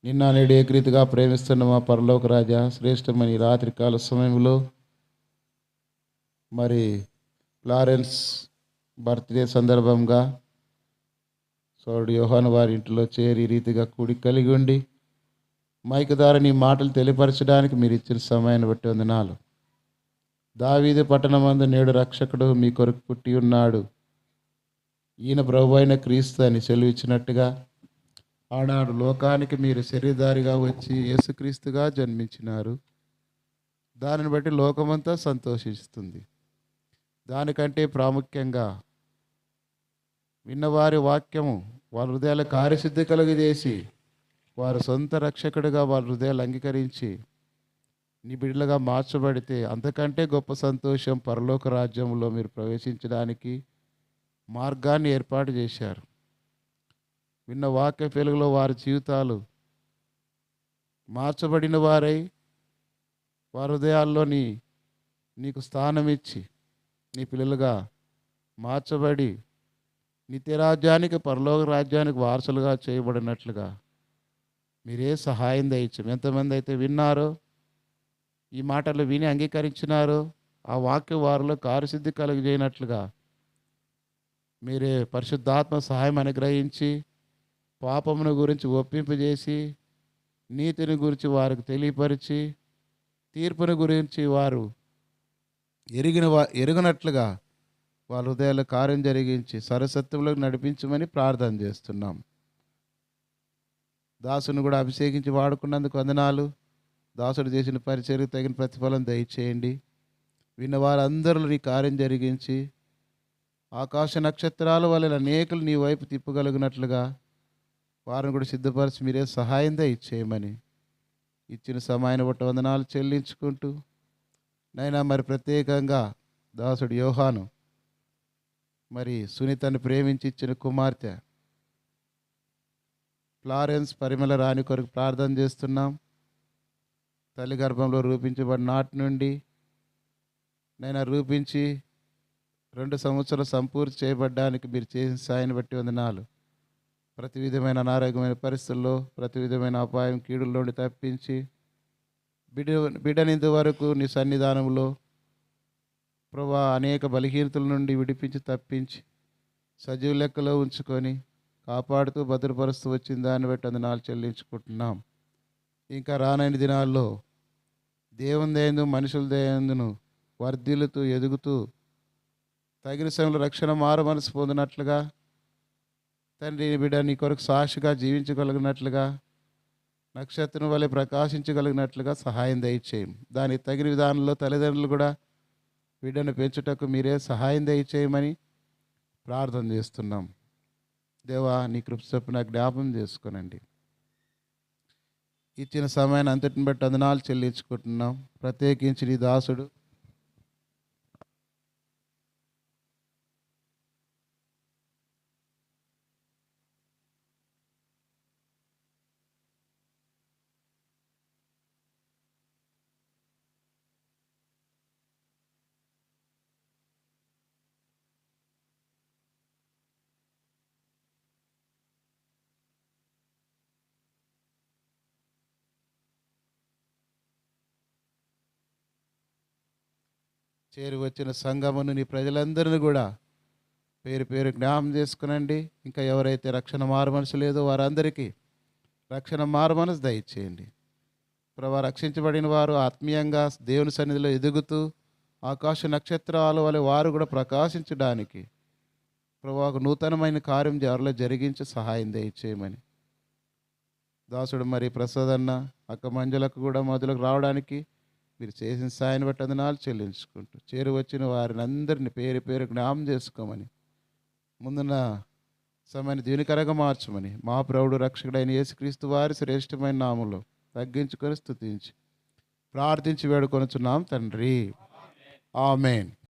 నిన్న నేడు ఏకరీతిగా ప్రేమిస్తున్న మా పరలోక రాజా, శ్రేష్టమైన ఈ రాత్రికాల సమయంలో మరి ఫ్లారెన్స్ బర్త్డే సందర్భంగా సోదరుడు యోహాను వారి ఇంట్లో చేరి ఈ రీతిగా కూడి కలిగి ఉండి మైక్ ద్వారా నీ మాటలు తెలియపరచడానికి మీరు ఇచ్చిన సమయాన్ని బట్టి వందనాలు. దావీదు పట్టణమందు నేడు రక్షకుడు మీ కొరకు పుట్టి ఉన్నాడు, ఈయన ప్రభు అయిన క్రీస్తు అని సెలవిచ్చినట్టుగా ఆనాడు లోకానికి మీరు శరీరధారిగా వచ్చి యేసుక్రీస్తుగా జన్మించినారు. దానిని బట్టి లోకమంతా సంతోషిస్తుంది. దానికంటే ప్రాముఖ్యంగా విన్నవారి వాక్యము వారి హృదయాల కార్యసిద్ధి కలుగజేసి వారు సొంత రక్షకుడిగా వారి హృదయాలు అంగీకరించి నీ బిడ్డలుగా మార్చబడితే అంతకంటే గొప్ప సంతోషం పరలోక రాజ్యంలో మీరు ప్రవేశించడానికి మార్గాన్ని ఏర్పాటు చేశారు. విన్న వాక్య వెలుగులో వారి జీవితాలు మార్చబడిన వారై వారి హృదయాల్లో నీకు స్థానం ఇచ్చి నీ పిల్లలుగా మార్చబడి నిత్యరాజ్యానికి పరలోక రాజ్యానికి వారసులుగా చేయబడినట్లుగా మీరే సహాయం దయచం. ఎంతమంది అయితే విన్నారో, ఈ మాటలు విని అంగీకరించినారో, ఆ వాక్య వారిలో కార్యసిద్ధి కలుగజేయనట్లుగా మీరే పరిశుద్ధాత్మ సహాయం అనుగ్రహించి పాపమును గురించి ఒప్పింపజేసి నీతిని గురించి వారికి తెలియపరిచి తీర్పుని గురించి వారు ఎరుగనట్లుగా వాళ్ళ హృదయాల కార్యం జరిగించి సరసత్వంలోకి నడిపించమని ప్రార్థన చేస్తున్నాం. దాసుని కూడా అభిషేకించి వాడుకున్నందుకు వందనాలు. దాసుడు చేసిన పరిచర్యకు తగిన ప్రతిఫలం దయచేయండి. విన్న వారందరూ నీ కార్యం జరిగించి ఆకాశ నక్షత్రాల వలన అనేకులు నీ వైపు తిప్పగలిగినట్లుగా వారిని కూడా సిద్ధపరిచి మీరే సహాయం దయచేయమని ఇచ్చిన సమయాన్ని బట్టి వందనాలు చెల్లించుకుంటూ, నైనా మరి ప్రత్యేకంగా దాసుడు యోహాను మరి సునీతను ప్రేమించి ఇచ్చిన కుమార్తె ఫ్లారెన్స్ పరిమళ రాణి కొరకు ప్రార్థన చేస్తున్నాం. తల్లి గర్భంలో రూపించబడిన నాటి నుండి నైనా రూపించి 2 సంవత్సరాలు సంపూర్తి చేయబడ్డానికి మీరు చేసిన సాయాన్ని బట్టి వందనాలు. ప్రతి విధమైన అనారోగ్యమైన పరిస్థితుల్లో ప్రతి విధమైన అపాయం కీడుల్లోని తప్పించి బిడ్డనింత వరకు నీ సన్నిధానంలో ప్రభా అనేక బలహీనతల నుండి విడిపించి తప్పించి సజీవ లెక్కలో ఉంచుకొని కాపాడుతూ భద్రపరుస్తూ వచ్చిన దాన్ని బట్టి వందనాలు చెల్లించుకుంటున్నాం. ఇంకా రానైన దినాల్లో దేవుని దయందు మనుషుల దయందును వర్ధిల్లుతూ ఎదుగుతూ తగిన సమయంలో రక్షణ మారు మనసు పొందినట్లుగా తండ్రి బిడ్డ నీ కొరకు సాక్షిగా జీవించగలిగినట్లుగా నక్షత్రం వలె ప్రకాశించగలిగినట్లుగా సహాయం దయచేయం. దానికి తగిన విధానంలో తల్లిదండ్రులు కూడా బిడ్డను పెంచుటకు మీరే సహాయం దయచేయమని ప్రార్థన చేస్తున్నాం. దేవా, నీ కృప చొప్పున జ్ఞాపం చేసుకోనండి. ఇచ్చిన సమయాన్ని అంతటిని బట్టి వందనాలు చెల్లించుకుంటున్నాం. ప్రత్యేకించి నీ దాసుడు చేరి వచ్చిన సంఘమును నీ ప్రజలందరినీ కూడా పేరు పేరు జ్ఞాపం చేసుకునండి. ఇంకా ఎవరైతే రక్షణ మారు మనసు లేదో వారందరికీ రక్షణ మారు మనసు దయచేయండి. ప్రభా, రక్షించబడిన వారు ఆత్మీయంగా దేవుని సన్నిధిలో ఎదుగుతూ ఆకాశ నక్షత్రాల వలె వారు కూడా ప్రకాశించడానికి ప్రభా ఒక నూతనమైన కార్యం వారిలో జరిగించి సహాయం దయచేయమని దాసుడు మరి ప్రసాదన్న అక్క మంజులకు కూడా మొదలకు రావడానికి మీరు చేసిన సాయాన్ని బట్టి వందనాలు చెల్లించుకుంటూ చేరు వచ్చిన వారిని అందరినీ పేరు పేరు జ్ఞాపం చేసుకోమని ముందున్న సమయాన్ని దీనికరంగా మార్చమని మా ప్రభుడు రక్షకుడైన యేసుక్రీస్తు వారి శ్రేష్టమైన నామంలో తగ్గించుకొని స్తుతించి ప్రార్థించి వేడుకొనుచున్నాం తండ్రి. ఆమేన్.